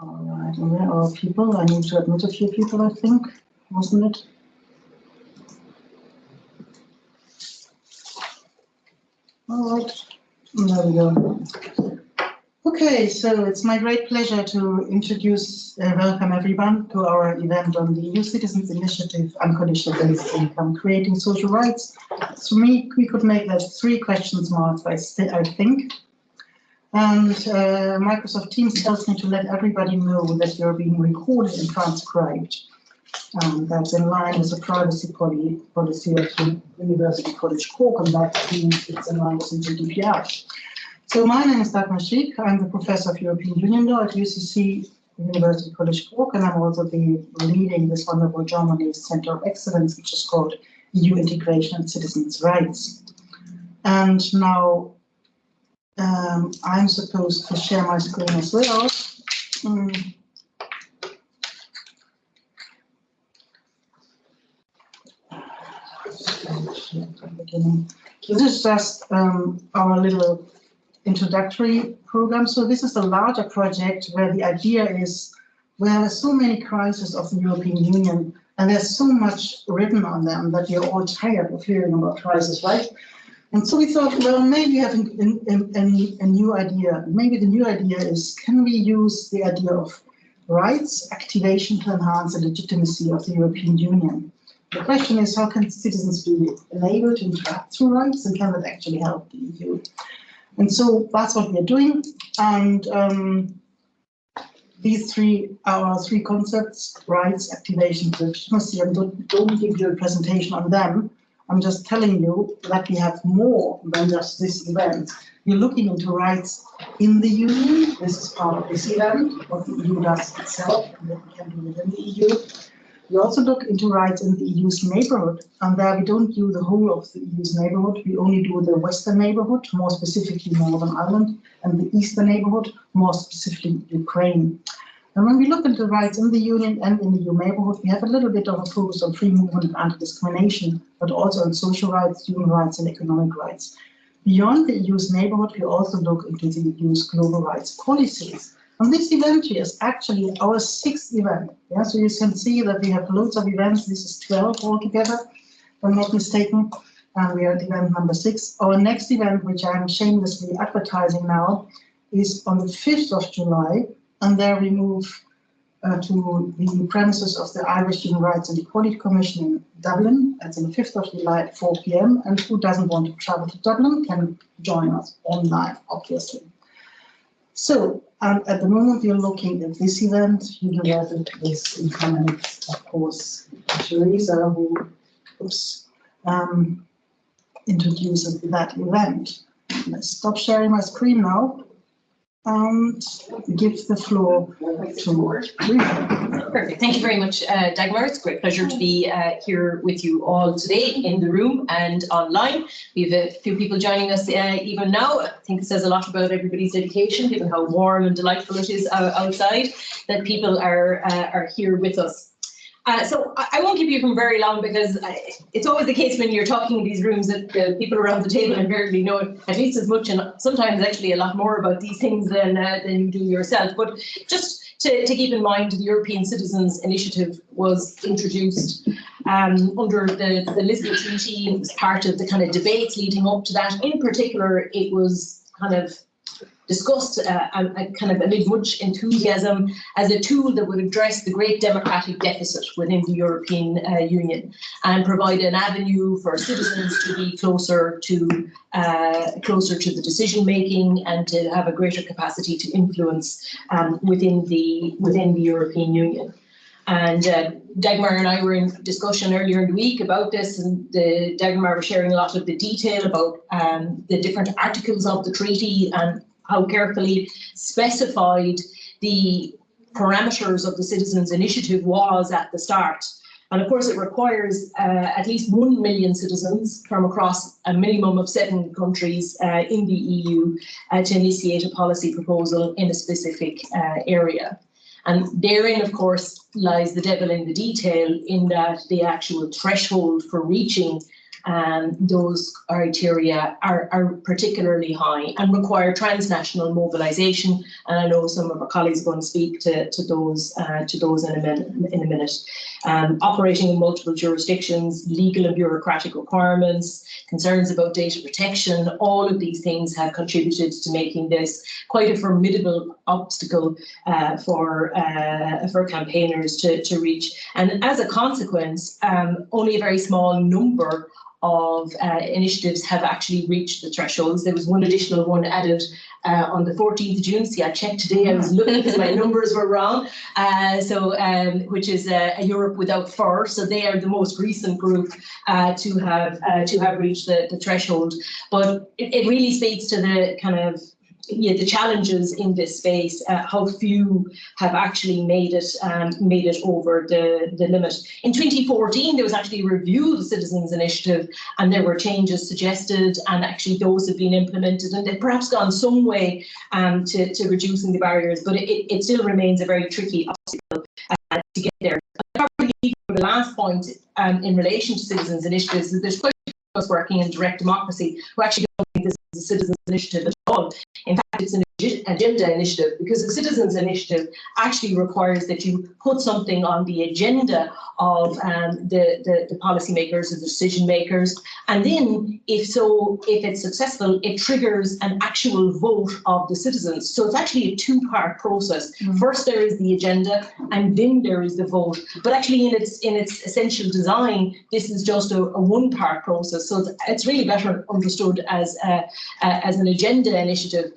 All right, and where are people? I need to admit a few people, I think, wasn't it? All right, there we go. Okay, so it's my great pleasure to welcome everyone to our event on the EU Citizens Initiative, Unconditional Basic Income, Creating Social Rights. For me, we could make that 3 questions marks, I think. And Microsoft Teams tells me to let everybody know that you're being recorded and transcribed. That's in line with the privacy policy of the University College Cork, and that means it's in line with the GDPR. So my name is Dagmar Schick. I'm the Professor of European Union Law at UCC, University College Cork, and I'm also leading this wonderful Germany Center of Excellence, which is called EU Integration and Citizens' Rights. And now I'm supposed to share my screen as well. This is just our little introductory program. So this is a larger project where the idea is, there are so many crises of the European Union and there's so much written on them that we're all tired of hearing about crises, right? And so we thought, well, maybe we have a new idea. Maybe the new idea is, can we use the idea of rights activation to enhance the legitimacy of the European Union? The question is, how can citizens be enabled to interact through rights, and can that actually help the EU? And so that's what we're doing. And these are our 3 concepts: rights, activation, legitimacy. And don't give you a presentation on them. I'm just telling you that we have more than just this event. We're looking into rights in the Union. This is part of this event, what the EU does itself and what we can do within the EU. We also look into rights in the EU's neighbourhood, and there we don't do the whole of the EU's neighbourhood. We only do the Western neighbourhood, more specifically Northern Ireland, and the Eastern neighbourhood, more specifically Ukraine. And when we look into rights in the Union and in the EU neighbourhood, we have a little bit of a focus on free movement and anti-discrimination, but also on social rights, human rights, and economic rights. Beyond the EU's neighbourhood, we also look into the EU's global rights policies. And this event here is actually our 6th event. Yeah, so you can see that we have loads of events. This is 12 altogether, if I'm not mistaken. And we are at event number 6. Our next event, which I'm shamelessly advertising now, is on the 5th of July. And there we move to the premises of the Irish Human Rights and Equality Commission in Dublin. That's on the 5th of July at 4 p.m. And who doesn't want to travel to Dublin can join us online, obviously. So at the moment we're looking at this event. Universal is in comments, of course, Teresa, who introduces that event. Let's stop sharing my screen now and give the floor to Rita. Perfect. Thank you very much, Dagmar. It's a great pleasure to be here with you all today in the room and online. We have a few people joining us even now. I think it says a lot about everybody's dedication, given how warm and delightful it is outside, that people are here with us. So I won't keep you from very long, because it's always the case when you're talking in these rooms that the people around the table invariably know at least as much, and sometimes actually a lot more about these things than you do yourself. But just to keep in mind, the European Citizens Initiative was introduced under the Lisbon Treaty. It was part of the kind of debates leading up to that. In particular, it was kind of discussed kind of amid much enthusiasm as a tool that would address the great democratic deficit within the European Union and provide an avenue for citizens to be closer to the decision making and to have a greater capacity to influence within the European Union. And Dagmar and I were in discussion earlier in the week about this, and Dagmar was sharing a lot of the detail about the different articles of the treaty and how carefully specified the parameters of the Citizens' Initiative was at the start. And of course, it requires at least 1 million citizens from across a minimum of 7 countries in the EU to initiate a policy proposal in a specific area. And therein, of course, lies the devil in the detail, in that the actual threshold for reaching those criteria are particularly high and require transnational mobilisation. And I know some of our colleagues are going to speak to those in a minute. Operating in multiple jurisdictions, legal and bureaucratic requirements, concerns about data protection, all of these things have contributed to making this quite a formidable obstacle for campaigners to reach. And as a consequence, only a very small number of initiatives have actually reached the thresholds. There was one additional one added on the 14th of June. See, I checked today, I was looking because my numbers were wrong. Which is a Europe Without Fur. So they are the most recent group to have reached the threshold. But it really speaks to the kind of the challenges in this space, how few have actually made it over the limit. In 2014, there was actually a review of the Citizens Initiative, and there were changes suggested, and actually those have been implemented, and they've perhaps gone some way to reducing the barriers, but it still remains a very tricky obstacle to get there. Probably the last point in relation to Citizens Initiatives is there's quite a few of us working in direct democracy who actually don't think this is a Citizens Initiative at all. In fact, it's an agenda initiative, because the Citizens Initiative actually requires that you put something on the agenda of the policymakers, the decision makers, and then if it's successful, it triggers an actual vote of the citizens. So it's actually a two-part process. First there is the agenda, and then there is the vote. But actually in its essential design, this is just a one-part process. So it's really better understood as an agenda initiative.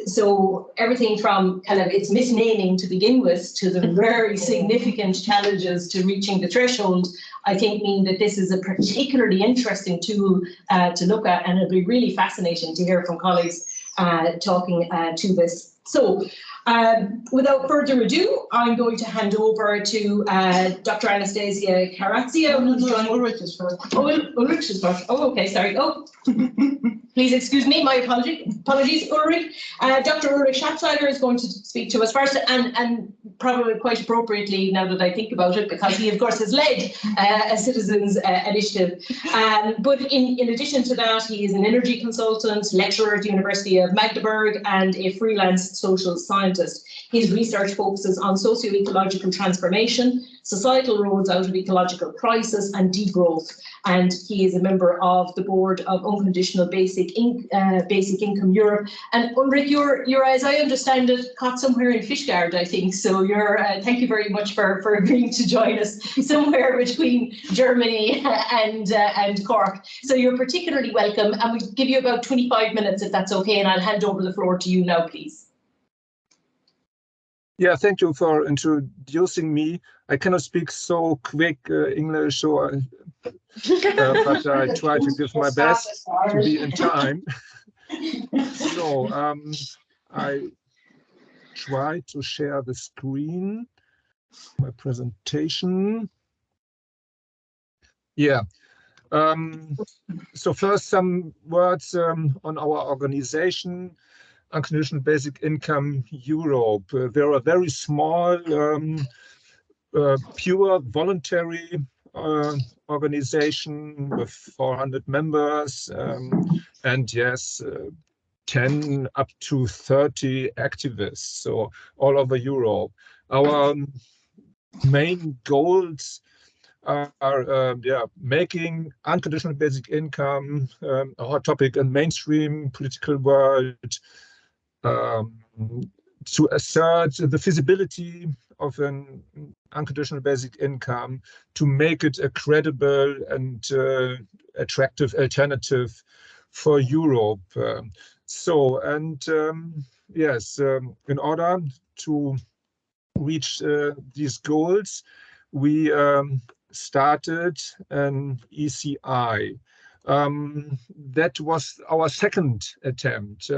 So everything from kind of its misnaming to begin with to the very significant challenges to reaching the threshold, I think mean that this is a particularly interesting tool to look at, and it'll be really fascinating to hear from colleagues talking to this. So without further ado, I'm going to hand over to Dr. Anastasia Karatsia, who's joining. Ulrich is first. Ulrich is first. Oh, okay, sorry. Oh, please excuse me, my apologies, Ulrich. Dr. Ulrich Schatzleider is going to speak to us first, and probably quite appropriately now that I think about it, because he, of course, has led a citizens initiative. But in addition to that, he is an energy consultant, lecturer at the University of Magdeburg, and a freelance social scientist. His research focuses on socio-ecological transformation, societal roads out of ecological crisis, and degrowth. And he is a member of the board of Unconditional Basic Income Europe. And Ulrich, you're, as I understand it, caught somewhere in Fishguard, I think. So you're. Thank you very much for agreeing to join us somewhere between Germany and Cork. So you're particularly welcome, and we'll give you about 25 minutes if that's okay. And I'll hand over the floor to you now, please. Yeah, thank you for introducing me. I cannot speak so quick English, so but I try to give my best to be in time. So I try to share the screen, my presentation. Yeah. So first, some words on our organization. Unconditional Basic Income Europe. They're a very small, pure voluntary organization with 400 members, and yes, 10 up to 30 activists, so all over Europe. Our main goals are making unconditional basic income a hot topic in mainstream political world, to assert the feasibility of an unconditional basic income, to make it a credible and attractive alternative for Europe. Yes, in order to reach these goals, we started an ECI. That was our second attempt.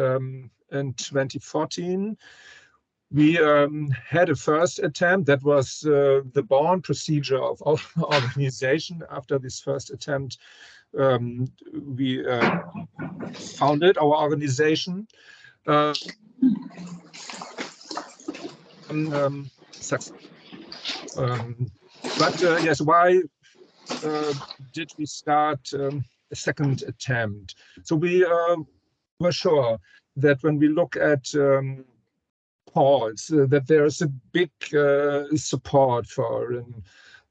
In 2014, we had a first attempt. That was the born procedure of our organization. After this first attempt, we founded our organization. Yes, why did we start a second attempt. So we were sure that when we look at polls, that there is a big support for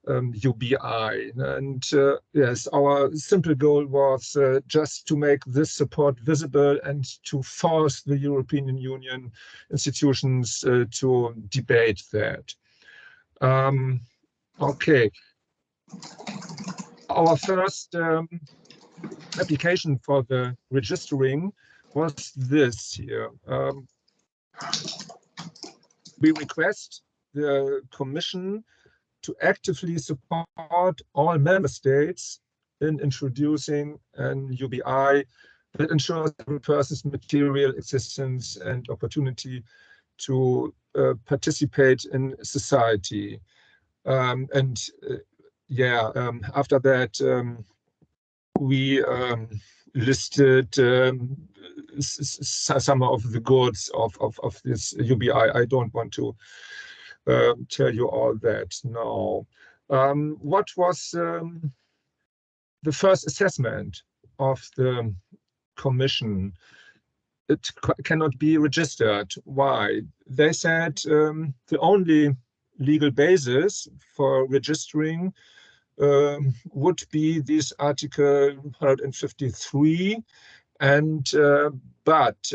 UBI. And yes, our simple goal was just to make this support visible and to force the European Union institutions to debate that. Okay. Our first application for the registering was this here. We request the Commission to actively support all member states in introducing an UBI that ensures every person's material existence and opportunity to participate in society. After that, we listed some of the goods of this UBI. I don't want to tell you all that now. What was the first assessment of the Commission? It cannot be registered. Why? They said the only legal basis for registering would be this Article 153, and but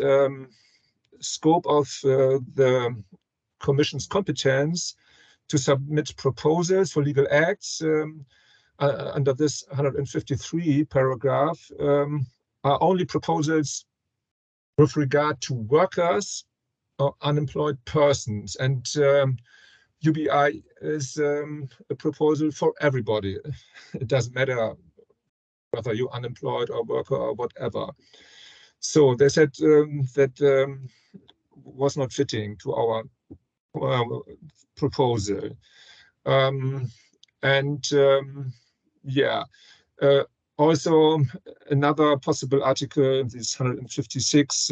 scope of the Commission's competence to submit proposals for legal acts under this 153 paragraph are only proposals with regard to workers or unemployed persons, and UBI is a proposal for everybody. It doesn't matter whether you're unemployed or worker or whatever. So they said that was not fitting to our proposal. Also another possible article, this 156,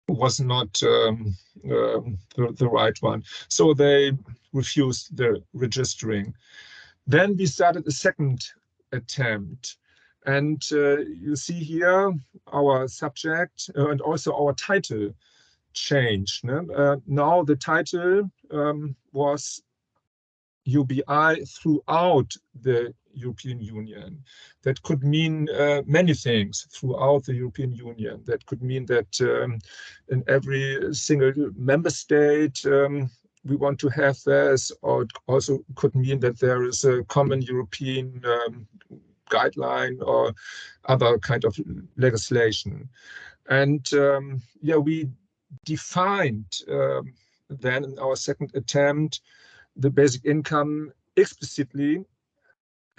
was not the right one. So they refused the registering. Then we started a second attempt. And you see here our subject and also our title changed. Now the title was UBI throughout the European Union. That could mean many things throughout the European Union. That could mean that in every single member state we want to have this, or it also could mean that there is a common European guideline or other kind of legislation. And we defined then in our second attempt the basic income explicitly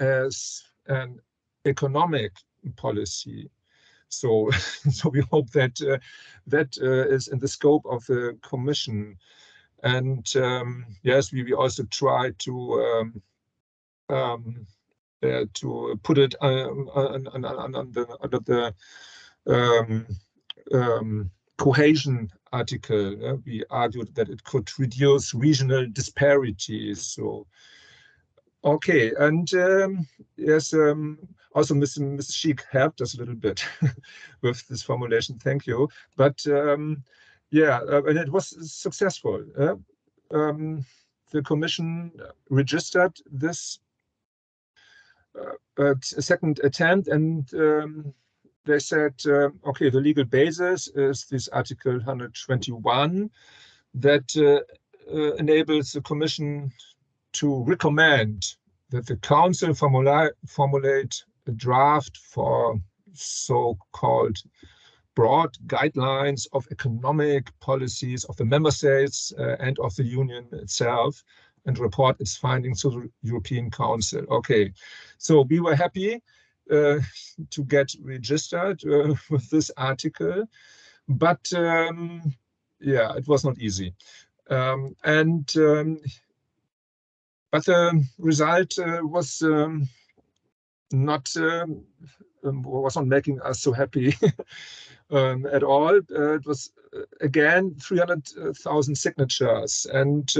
as an economic policy. So we hope that that is in the scope of the Commission. And yes, we also try to put it under the cohesion article. We argued that it could reduce regional disparities. So, okay, and yes, also Ms. Schick helped us a little bit with this formulation. Thank you. But and it was successful. The Commission registered this second attempt, and they said, okay, the legal basis is this Article 121 that enables the Commission to recommend that the Council formulate a draft for so-called broad guidelines of economic policies of the member states and of the Union itself, and report its findings to the European Council. Okay, so we were happy to get registered with this article, but it was not easy. But the result was not making us so happy at all. It was again 300,000 signatures, and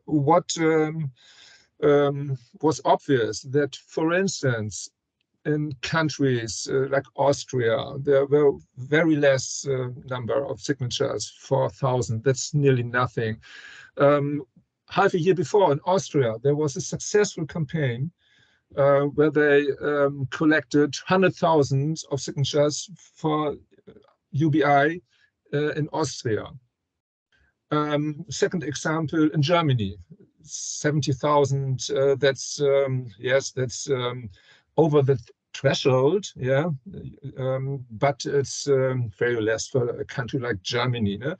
what was obvious that, for instance, in countries like Austria, there were very less number of signatures, 4,000. That's nearly nothing. Half a year before in Austria, there was a successful campaign where they collected 100,000 of signatures for UBI in Austria. Second example, in Germany, 70,000. That's yes, that's over the threshold, yeah, but it's very less for a country like Germany. No?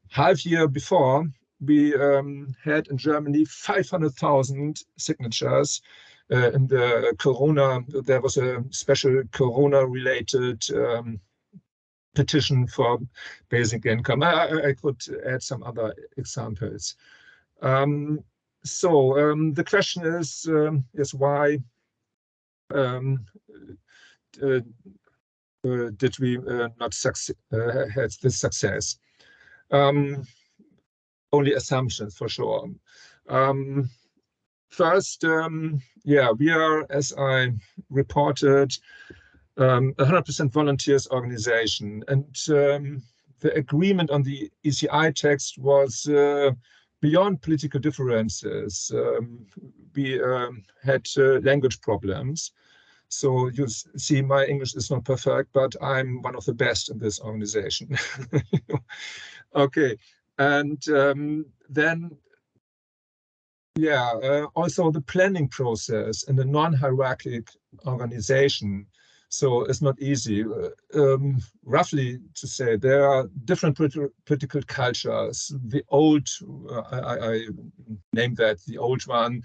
Half year before, we had in Germany 500,000 signatures in the Corona. There was a special Corona-related petition for basic income. I could add some other examples. The question is why did we not had this success? Only assumptions for sure. First, yeah, we are, as I reported, 100% volunteers organization, and the agreement on the ECI text was beyond political differences. We had language problems. So you see, my English is not perfect, but I'm one of the best in this organization. Okay, and then, yeah, also the planning process in a non-hierarchic organization. So it's not easy. Roughly to say, there are different political cultures. The old, I named that the old one.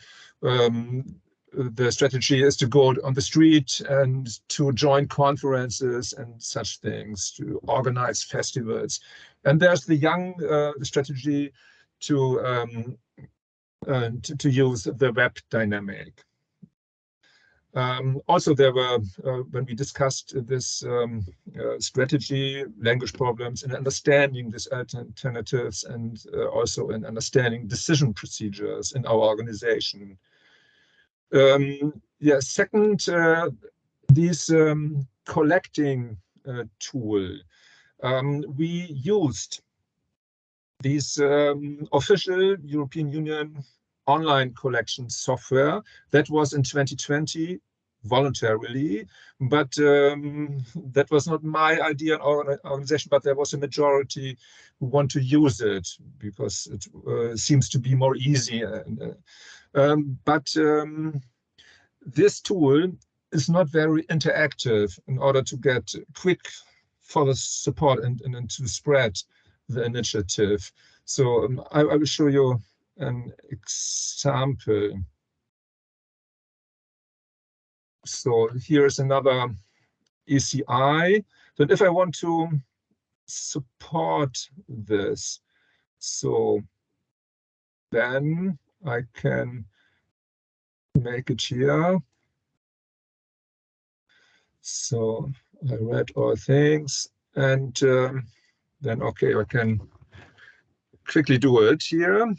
The strategy is to go on the street and to join conferences and such things, to organize festivals. And there's the young strategy to use the web dynamic. Also, there were, when we discussed this strategy, language problems in understanding these alternatives, and also in understanding decision procedures in our organization. Yeah, second, this collecting tool. We used this official European Union online collection software that was in 2020 voluntarily, but that was not my idea in our organization, but there was a majority who want to use it because it seems to be more easy. But this tool is not very interactive in order to get quick further support and to spread the initiative. So I will show you an example. So here's another ECI. Then if I want to support this, so then I can make it here. So I read all things, and then okay, I can quickly do it here.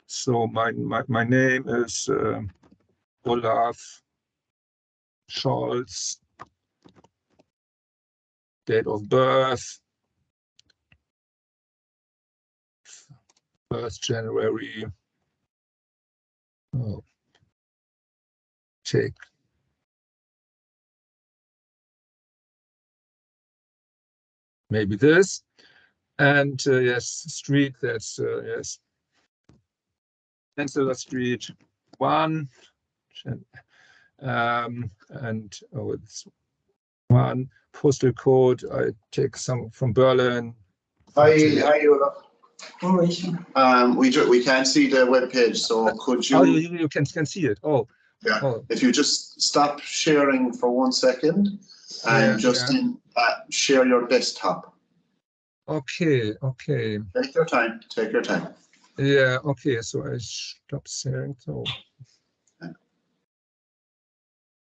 So my name is Olaf Scholz, date of birth 1st January. Oh, take maybe this, and yes, street. That's yes, Chancellor Street 1, and oh, it's 1 postal code. I take some from Berlin. Hi, Olaf. We can't see the web page, so could you? Oh, you can see it. Oh, yeah. Oh. If you just stop sharing for 1 second and share your desktop. Okay. Okay. Take your time. Take your time. Yeah. Okay. So I stop sharing. So.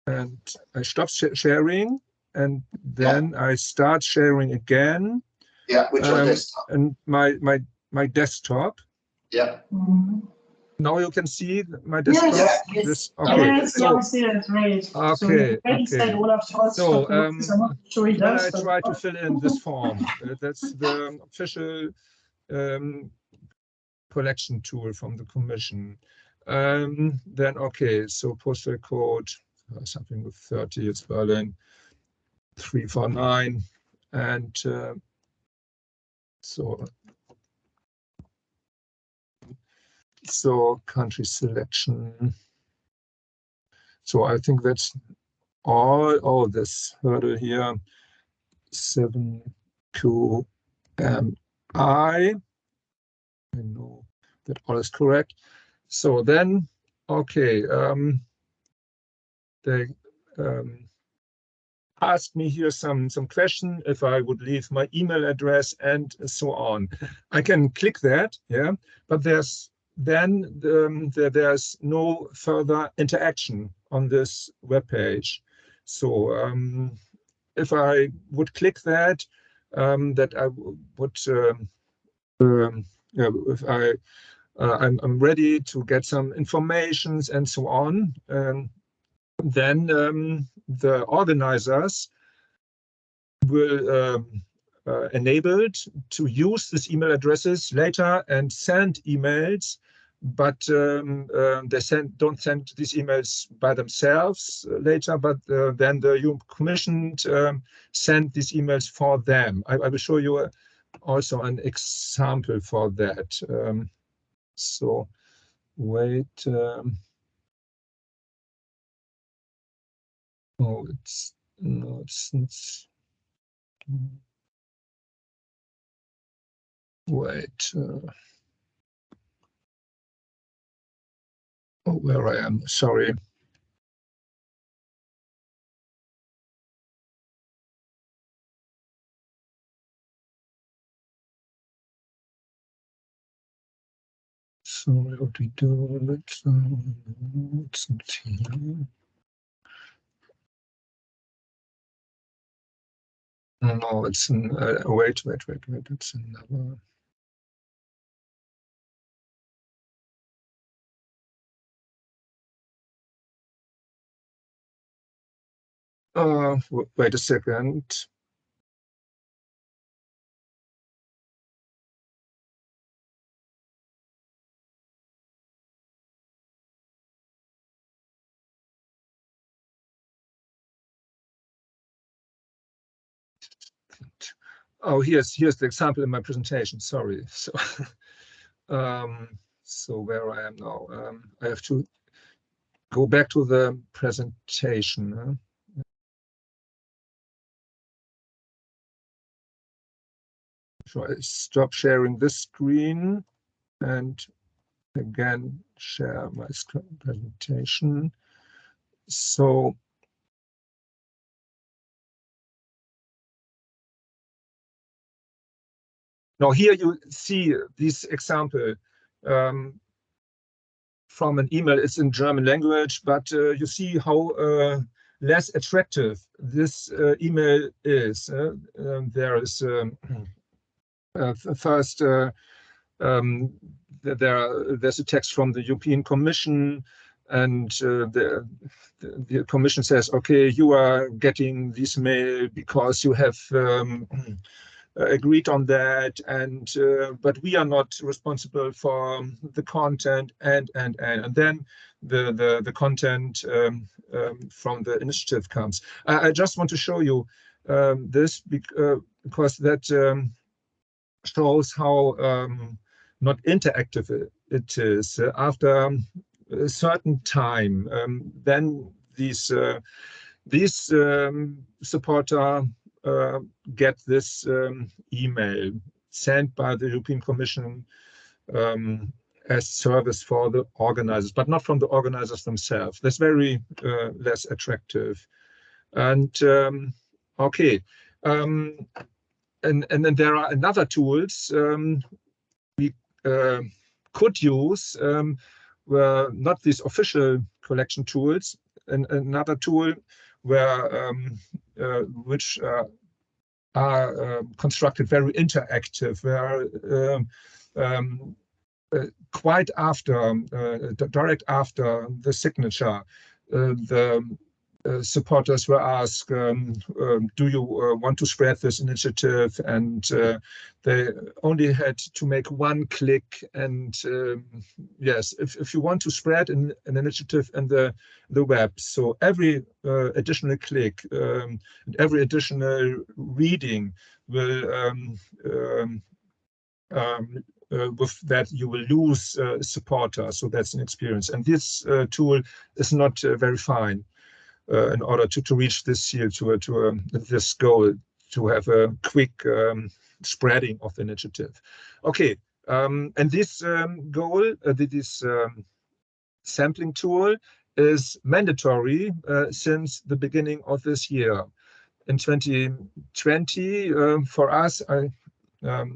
And I stop sharing, and then I start sharing again. Yeah, with your desktop. And my desktop. Yeah. now you can see my desktop. Yes. This, okay. Yes, So, yes, great. okay. So already said Olaf Scholz. So I'm not sure he when does, I but- try to fill in this form, that's the official collection tool from the Commission. Then okay, so postal code something with 30. It's Berlin 349, and so country selection. So I think that's all. Oh, this hurdle here, 7QMI. I know that all is correct. So then, okay, they asked me here some question if I would leave my email address and so on. I can click that, yeah, but there's no further interaction on this web page. So if I would click that, that I would, yeah, if I'm ready to get some informations and so on, then the organizers will enabled to use these email addresses later and send emails, but they don't send these emails by themselves later, but then the EU Commission send these emails for them. I will show you also an example for that. So wait. Oh, it's no, it's wait. Oh, where I am. Sorry. So what do we do? Let's see. No, it's an, wait. It's another. Wait a second. Oh, here's the example in my presentation. Sorry. So, so where I am now, I have to go back to the presentation. So I stop sharing this screen and again share my presentation. So now here you see this example from an email. It's in German language, but you see how less attractive this email is. There is first there's a text from the European Commission, and the Commission says, okay, you are getting this mail because you have agreed on that, and but we are not responsible for the content, and then the content from the initiative comes. I just want to show you this because that shows how not interactive it is. After a certain time, then these supporter get this email sent by the European Commission as service for the organizers, but not from the organizers themselves. That's very less attractive. And okay, and then there are another tools we could use, were not these official collection tools, and another tool where which are constructed very interactive, where quite after, direct after the signature, the supporters were asked, do you want to spread this initiative? And they only had to make one click. And yes, if you want to spread an initiative in the web, so every additional click and every additional reading will with that you will lose supporters. So that's an experience. And this tool is not very fine. In order to reach this here, this goal, to have a quick spreading of the initiative. Okay, and this goal, this sampling tool is mandatory since the beginning of this year. In 2020, for us, I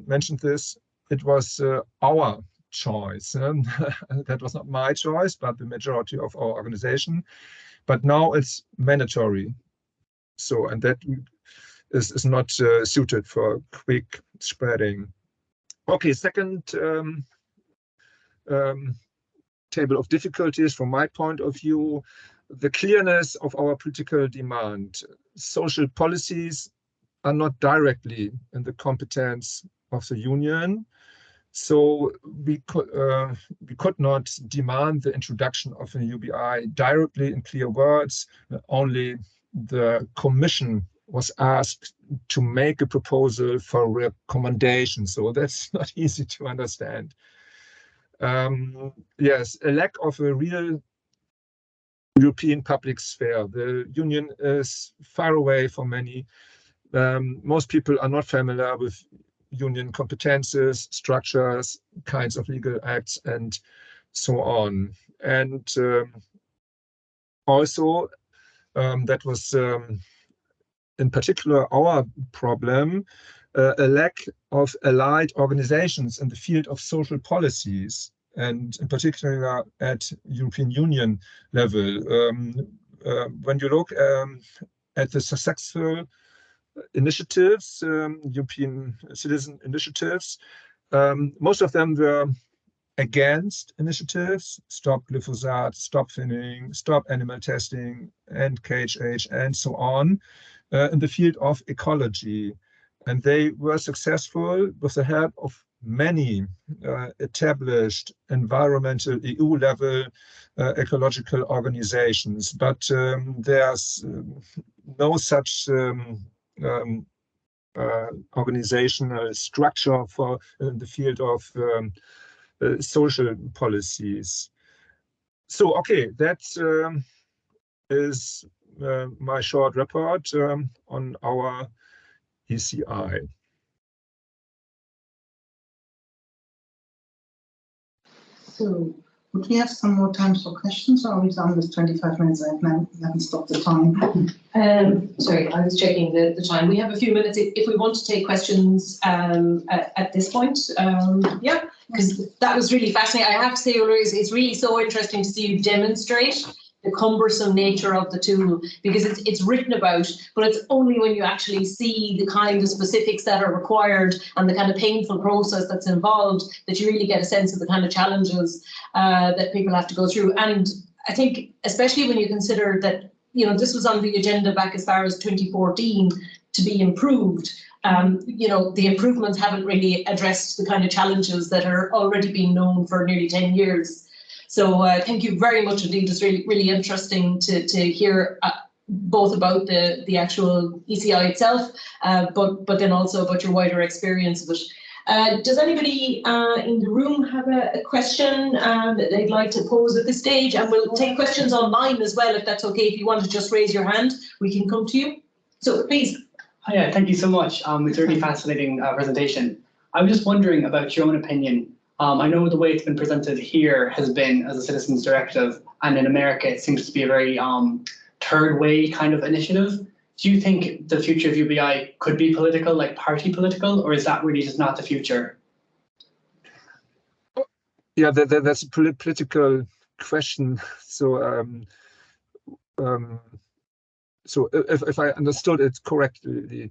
mentioned this, it was our choice. That was not my choice, but the majority of our organization. But now it's mandatory. So, and that is not suited for quick spreading. Okay, second table of difficulties from my point of view, the clearness of our political demand. Social policies are not directly in the competence of the Union. So we could not demand the introduction of a UBI directly in clear words. Only the Commission was asked to make a proposal for recommendation. So that's not easy to understand. Yes, a lack of a real European public sphere. The Union is far away from many. Most people are not familiar with Union competences, structures, kinds of legal acts, and so on. And also, that was in particular our problem, a lack of allied organizations in the field of social policies, and in particular at European Union level. When you look at the successful initiatives, European citizen initiatives, most of them were against initiatives, stop glyphosate, stop finning, stop animal testing, and KHH, and so on, in the field of ecology. And they were successful with the help of many established environmental EU-level ecological organizations. But there's no such organizational structure for the field of social policies. So, okay, that is my short report on our ECI. So, would we have some more time for questions, or are we done with 25 minutes? I haven't stopped the time. Sorry, I was checking the time. We have a few minutes if we want to take questions at this point. Yeah, because that was really fascinating. I have to say, Ulrich, it's really so interesting to see you demonstrate the cumbersome nature of the tool, because it's written about, but it's only when you actually see the kind of specifics that are required and the kind of painful process that's involved that you really get a sense of the kind of challenges that people have to go through. And I think, especially when you consider that, you know, this was on the agenda back as far as 2014 to be improved. You know, the improvements haven't really addressed the kind of challenges that are already being known for nearly 10 years. So thank you very much indeed. It's really interesting to hear both about the actual ECI itself, but then also about your wider experience of it. Does anybody in the room have a question that they'd like to pose at this stage? And we'll take questions online as well, if that's okay. If you want to just raise your hand, we can come to you. So please. Hiya, thank you so much. It's a really fascinating presentation. I was just wondering about your own opinion. I know the way it's been presented here has been as a citizens directive, and in America it seems to be a very third way kind of initiative. Do you think the future of UBI could be political, like party political, or is that really just not the future? Yeah, that's a political question. So, so if I understood it correctly,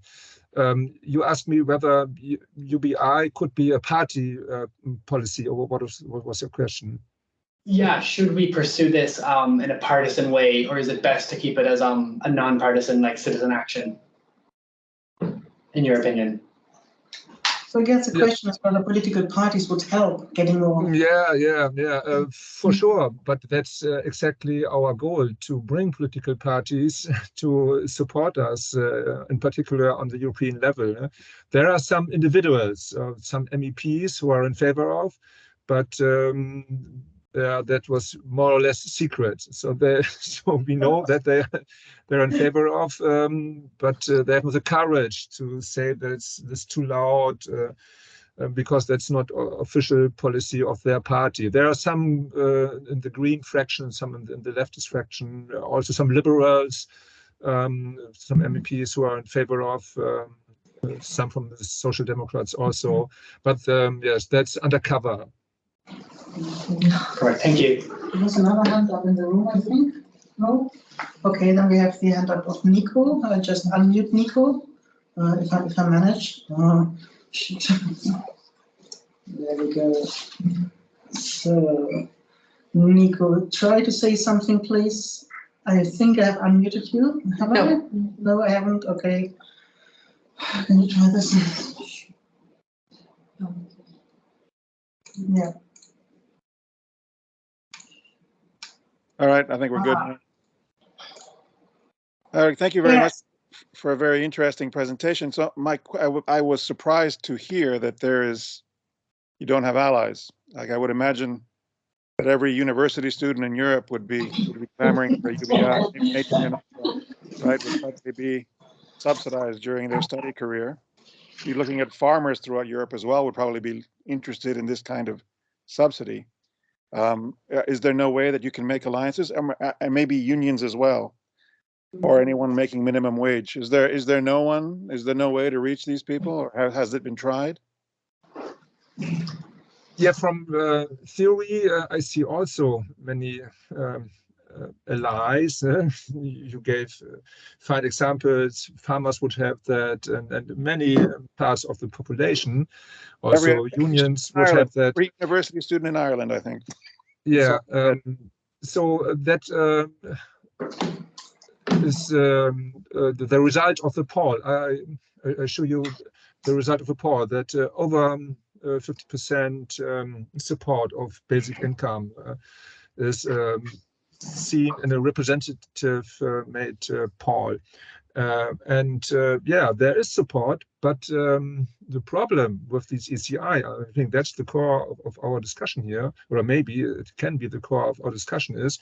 You asked me whether UBI could be a party policy, or what was your question? Yeah, should we pursue this in a partisan way, or is it best to keep it as a non-partisan, like citizen action, in your opinion? So I guess the question is whether political parties would help getting more. Yeah, for sure. But that's exactly our goal, to bring political parties to support us, in particular on the European level. There are some individuals, some MEPs who are in favor of, but that was more or less secret. So we know that they're in favor of, but they have the courage to say that it's too loud, because that's not official policy of their party. There are some in the Green fraction, some in the leftist fraction, also some liberals, some MEPs who are in favor of, some from the Social Democrats also. But yes, that's undercover. Correct, thank you. There's another hand up in the room, I think. No? Okay, then we have the hand up of Nico. I'll just unmute Nico, if I manage. There we go. So, Nico, try to say something, please. I think I've unmuted you. Have I? No, I haven't. Okay. Can you try this? Yeah. All right, I think we're good. Thank you very much for a very interesting presentation. So I was surprised to hear that you don't have allies. Like, I would imagine that every university student in Europe would be clamoring for UBI, right? Would probably be subsidized during their study career. You're looking at farmers throughout Europe as well, would probably be interested in this kind of subsidy. Is there no way that you can make alliances, and maybe unions as well, or anyone making minimum wage? Is there no way to reach these people, or has it been tried? Yeah, from theory, I see also many allies. You gave fine examples. Farmers would have that, and many parts of the population. Also, unions would have that. Every university student in Ireland, I think. Yeah. So that is the result of the poll. I show you the result of the poll that over 50% support of basic income is seen in a representative made poll. Yeah, there is support, but the problem with these ECI, I think that's the core of our discussion here, or maybe it can be the core of our discussion, is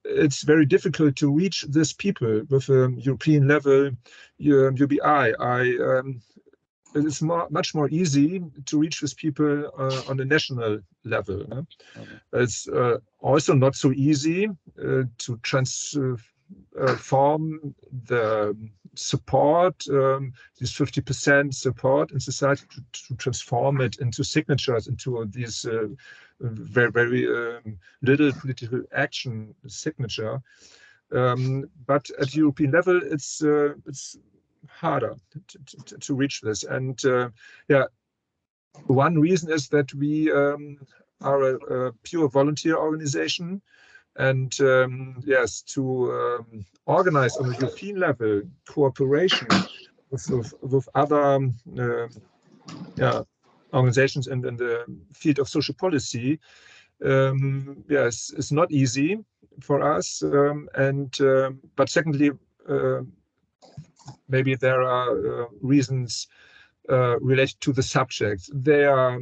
it's very difficult to reach these people with a European level UBI. It's much more easy to reach these people on a national level. It's also not so easy to transform the support, this 50% support in society, to transform it into signatures, into these very, very little political action signature. But at European level, it's harder to reach this. And yeah, one reason is that we are a pure volunteer organization. And yes, to organize on a European level cooperation with other organizations in the field of social policy, yes, it's not easy for us. But secondly, maybe there are reasons related to the subject. They are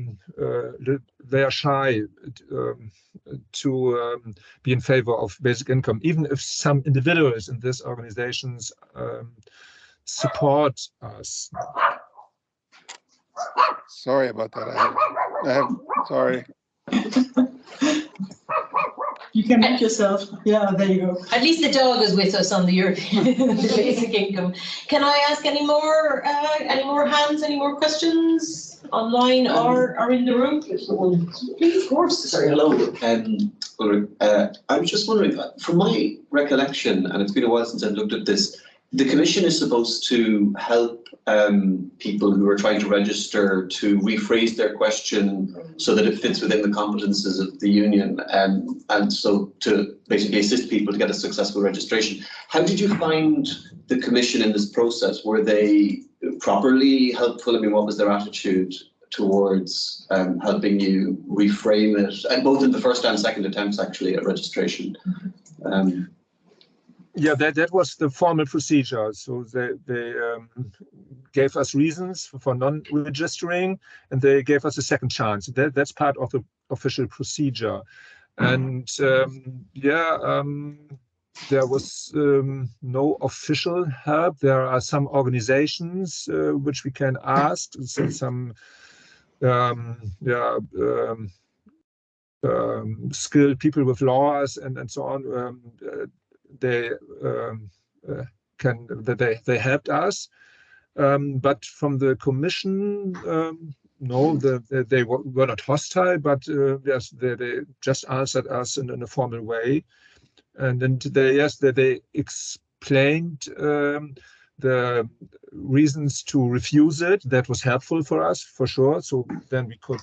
shy to be in favor of basic income, even if some individuals in these organizations support us. Sorry about that. Sorry. You can mute yourself. Yeah, there you go. At least the dog is with us on the European the basic income. Can I ask any more hands, any more questions online or in the room? Please, of course. Sorry, hello. I was just wondering, from my recollection, and it's been a while since I've looked at this, The Commission is supposed to help people who are trying to register to rephrase their question so that it fits within the competences of the Union, and so to basically assist people to get a successful registration. How did you find the Commission in this process? Were they properly helpful? I mean, what was their attitude towards helping you reframe it, and both in the first and second attempts actually at registration? Yeah, that was the formal procedure. So they gave us reasons for non-registering, and they gave us a second chance. That's part of the official procedure. And there was no official help. There are some organizations which we can ask, some skilled people with laws and so on. They helped us, but from the Commission, no, they were not hostile, but yes, they just answered us in a formal way, and then they explained the reasons to refuse it. That was helpful for us, for sure. So then we could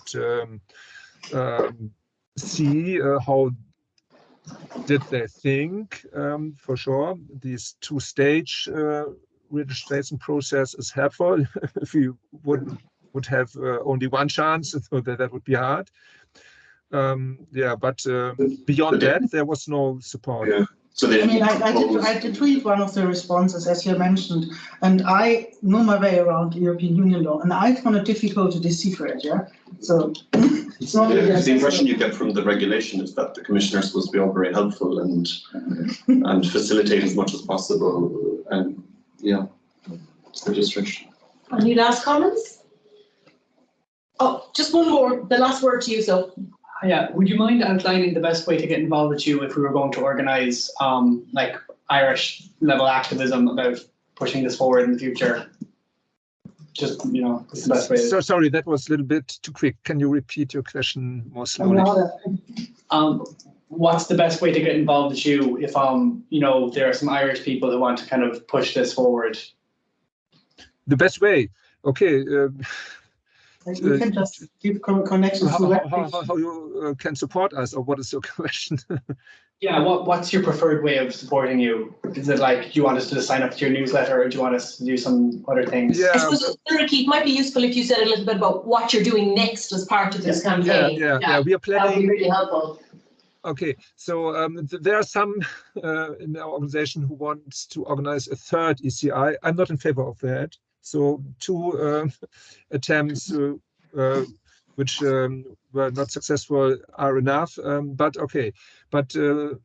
see how did they think, for sure. This two-stage registration process is helpful. If you would have only one chance, so that would be hard. But beyond that, there was no support. Yeah. So I mean, I did read one of the responses, as you mentioned, and I know my way around European Union law, and I found it difficult to decipher it. Yeah, so it's not. The impression you get from the regulation is that the Commissioner is supposed to be all very helpful and facilitate as much as possible, and registration. Any last comments? Oh, just one more. The last word to you, so. Yeah, would you mind outlining the best way to get involved with you if we were going to organise like Irish level activism about pushing this forward in the future? Just, it's the best way. So sorry, that was a little bit too quick. Can you repeat your question more slowly? What's the best way to get involved with you if there are some Irish people who want to kind of push this forward? The best way, okay. You can just give connections to how you can support us, or what is your question? Yeah, what's your preferred way of supporting you? Is it like, do you want us to sign up to your newsletter, or do you want us to do some other things? Yeah. I suppose, Ricky, it might be useful if you said a little bit about what you're doing next as part of this campaign. Yeah, we are planning. That would be really helpful. Okay, so there are some in our organization who want to organize a third ECI. I'm not in favor of that. So two attempts which were not successful are enough, but okay. But the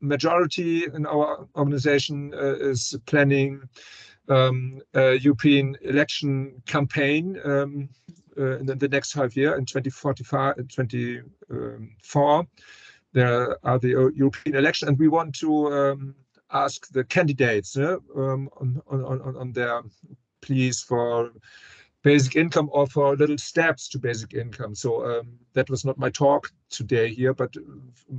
majority in our organization is planning a European election campaign in the next half year, in 2024. There are the European election, and we want to ask the candidates on their pleas for basic income or for little steps to basic income. So that was not my talk today here, but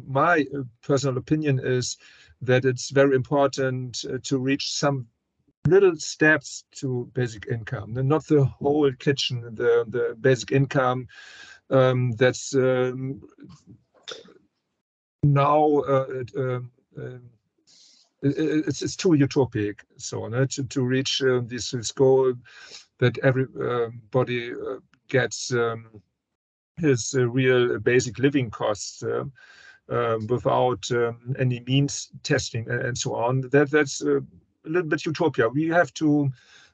my personal opinion is that it's very important to reach some little steps to basic income, and not the whole kitchen, the basic income that's now it's too utopic. So to reach this goal that everybody gets his real basic living costs without any means testing and so on. That's a little bit utopia. We have to,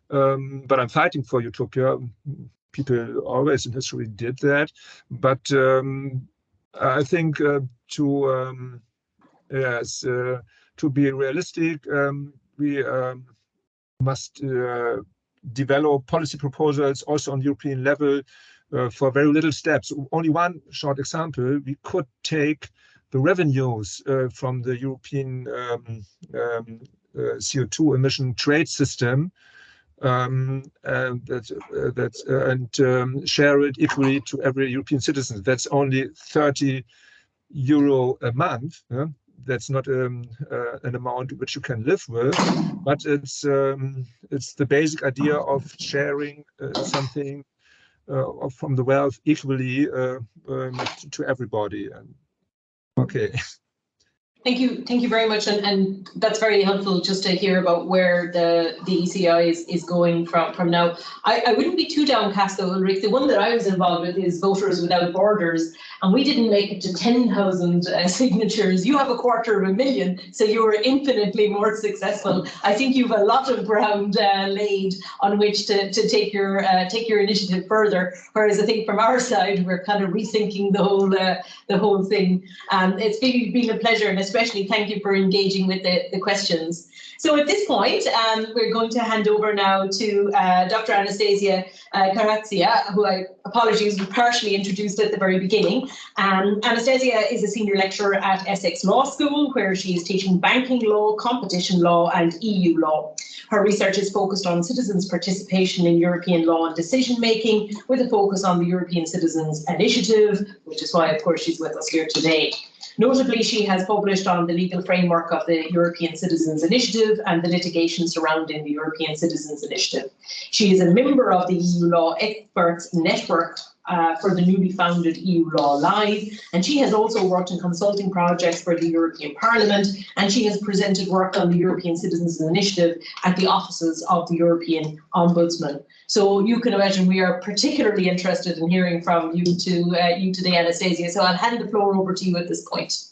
but I'm fighting for utopia. People always in history did that, but I think to be realistic, we must develop policy proposals also on European level for very little steps. Only one short example: we could take the revenues from the European CO2 emission trade system and share it equally to every European citizen. That's only €30 a month. that's not an amount which you can live with, but it's the basic idea of sharing something from the wealth equally to everybody. And okay. Thank you very much, and that's very helpful just to hear about where the ECI is going from now. I wouldn't be too downcast though, Ulrich. The one that I was involved with is Voters Without Borders, and we didn't make it to 10,000 signatures. You have 250,000, so you were infinitely more successful. I think you've a lot of ground laid on which to take your initiative further. Whereas I think from our side, we're kind of rethinking the whole thing. It's been a pleasure, and especially thank you for engaging with the questions. So at this point, we're going to hand over now to Dr. Anastasia Karatsia, who apologies, was partially introduced at the very beginning. Anastasia is a senior lecturer at Essex Law School, where she is teaching banking law, competition law, and EU law. Her research is focused on citizens' participation in European law and decision-making, with a focus on the European Citizens Initiative, which is why, of course, she's with us here today. Notably, she has published on the legal framework of the European Citizens Initiative and the litigation surrounding the European Citizens Initiative. She is a member of the EU Law Experts Network for the newly founded EU Law Live, and she has also worked in consulting projects for the European Parliament, and she has presented work on the European Citizens Initiative at the offices of the European Ombudsman. So you can imagine we are particularly interested in hearing from you today, Anastasia. So I'll hand the floor over to you at this point.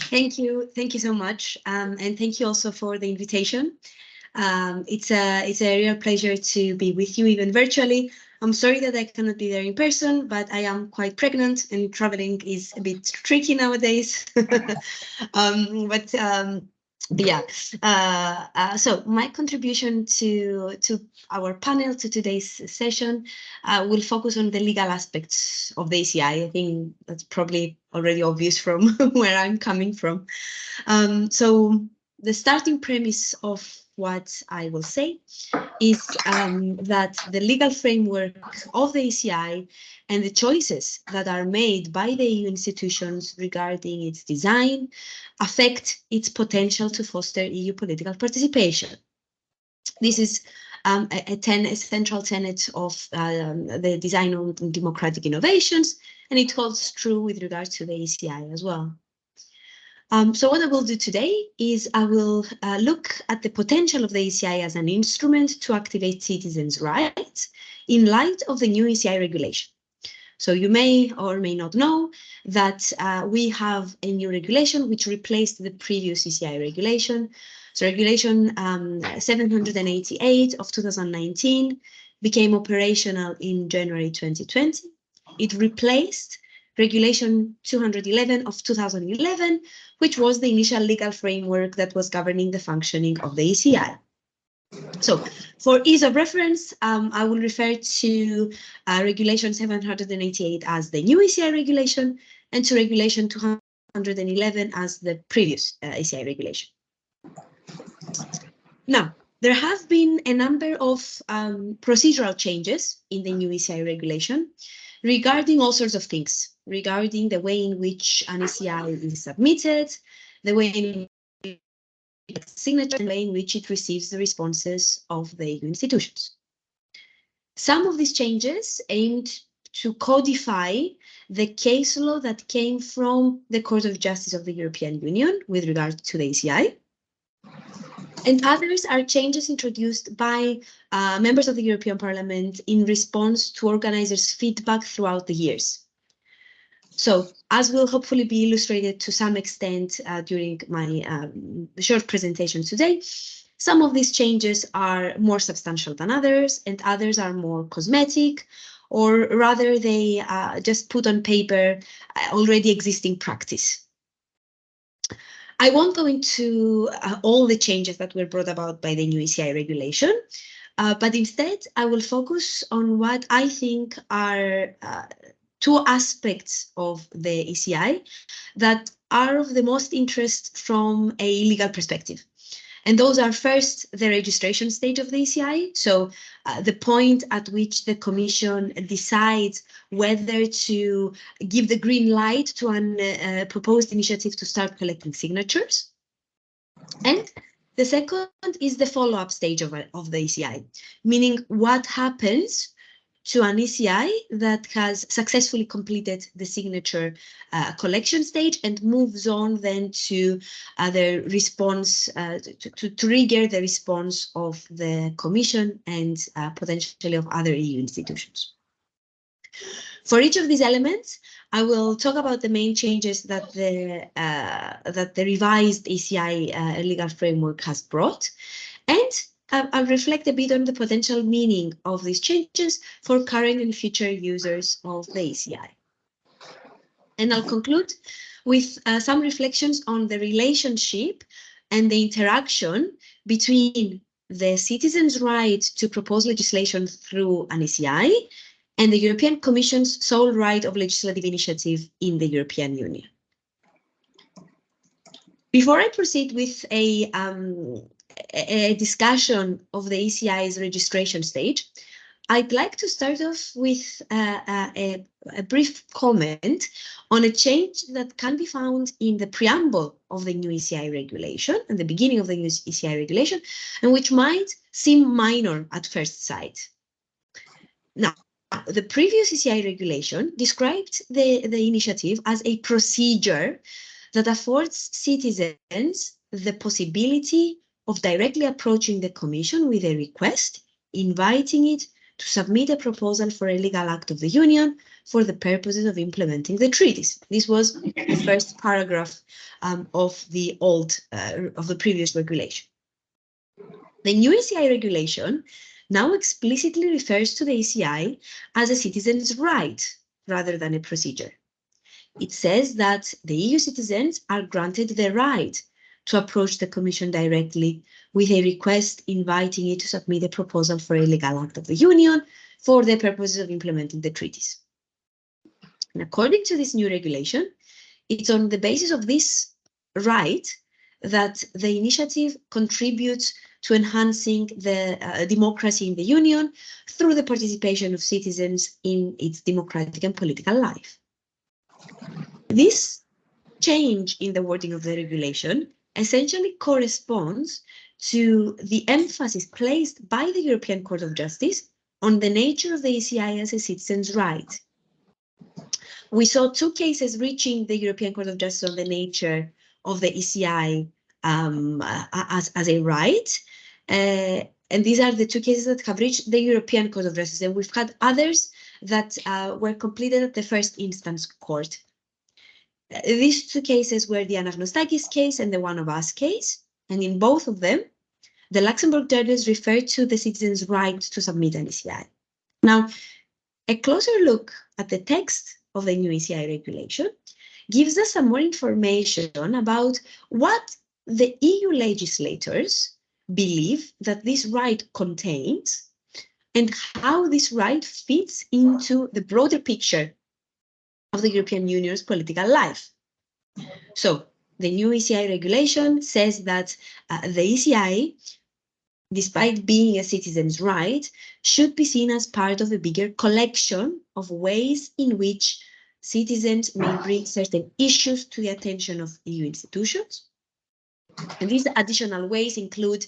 Thank you so much, and thank you also for the invitation. It's a real pleasure to be with you, even virtually. I'm sorry that I cannot be there in person, but I am quite pregnant and traveling is a bit tricky nowadays. So my contribution to our panel, to today's session, will focus on the legal aspects of the ECI. I think that's probably already obvious from where I'm coming from. So the starting premise of what I will say is that the legal framework of the ECI and the choices that are made by the EU institutions regarding its design affect its potential to foster EU political participation. This is a central tenet of the design on democratic innovations, and it holds true with regard to the ECI as well. So what I will do today is I will look at the potential of the ECI as an instrument to activate citizens' rights in light of the new ECI regulation. So you may or may not know that we have a new regulation which replaced the previous ECI regulation. So Regulation 788 of 2019 became operational in January 2020. It replaced Regulation 211 of 2011, which was the initial legal framework that was governing the functioning of the ECI. So for ease of reference, I will refer to Regulation 788 as the new ECI regulation and to Regulation 211 as the previous ECI regulation. Now, there have been a number of procedural changes in the new ECI regulation regarding all sorts of things, regarding the way in which an ECI is submitted, the way in which it's signature, the way in which it receives the responses of the EU institutions. Some of these changes aimed to codify the case law that came from the Court of Justice of the European Union with regard to the ECI. And others are changes introduced by members of the European Parliament in response to organizers' feedback throughout the years. So, as will hopefully be illustrated to some extent during my short presentation today, some of these changes are more substantial than others, and others are more cosmetic, or rather they just put on paper already existing practice. I won't go into all the changes that were brought about by the new ECI regulation, but instead I will focus on what I think are two aspects of the ECI that are of the most interest from a legal perspective. And those are first the registration stage of the ECI, so the point at which the Commission decides whether to give the green light to a proposed initiative to start collecting signatures. And the second is the follow-up stage of the ECI, meaning what happens to an ECI that has successfully completed the signature collection stage and moves on then to the response, to trigger the response of the Commission and potentially of other EU institutions. For each of these elements, I will talk about the main changes that the revised ECI legal framework has brought, and I'll reflect a bit on the potential meaning of these changes for current and future users of the ECI. And I'll conclude with some reflections on the relationship and the interaction between the citizens' right to propose legislation through an ECI and the European Commission's sole right of legislative initiative in the European Union. Before I proceed with a discussion of the ECI's registration stage, I'd like to start off with a brief comment on a change that can be found in the preamble of the new ECI regulation, and the beginning of the new ECI regulation, and which might seem minor at first sight. Now, the previous ECI regulation described the initiative as a procedure that affords citizens the possibility of directly approaching the Commission with a request, inviting it to submit a proposal for a legal act of the Union for the purposes of implementing the treaties. This was the first paragraph of the previous regulation. The new ECI regulation now explicitly refers to the ECI as a citizen's right rather than a procedure. It says that the EU citizens are granted the right to approach the Commission directly with a request inviting it to submit a proposal for a legal act of the Union for the purposes of implementing the treaties. And according to this new regulation, it's on the basis of this right that the initiative contributes to enhancing the democracy in the Union through the participation of citizens in its democratic and political life. This change in the wording of the regulation essentially corresponds to the emphasis placed by the European Court of Justice on the nature of the ECI as a citizen's right. We saw two cases reaching the European Court of Justice on the nature of the ECI as a right. And these are the two cases that have reached the European Court of Justice. And we've had others that were completed at the first instance court. These two cases were the Anagnostakis case and the One of Us case. And in both of them, the Luxembourg judges referred to the citizen's right to submit an ECI. Now, a closer look at the text of the new ECI regulation gives us some more information about what the EU legislators believe that this right contains and how this right fits into the broader picture of the European Union's political life. So, the new ECI regulation says that the ECI, despite being a citizen's right, should be seen as part of a bigger collection of ways in which citizens may bring certain issues to the attention of EU institutions. And these additional ways include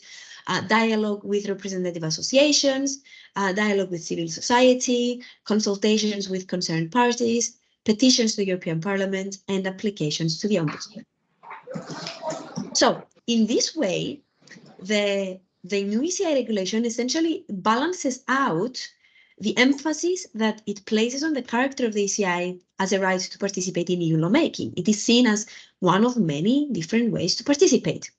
dialogue with representative associations, dialogue with civil society, consultations with concerned parties, petitions to the European Parliament, and applications to the Ombudsman. So, in this way, the new ECI regulation essentially balances out the emphasis that it places on the character of the ECI as a right to participate in EU lawmaking. It is seen as one of many different ways to participate.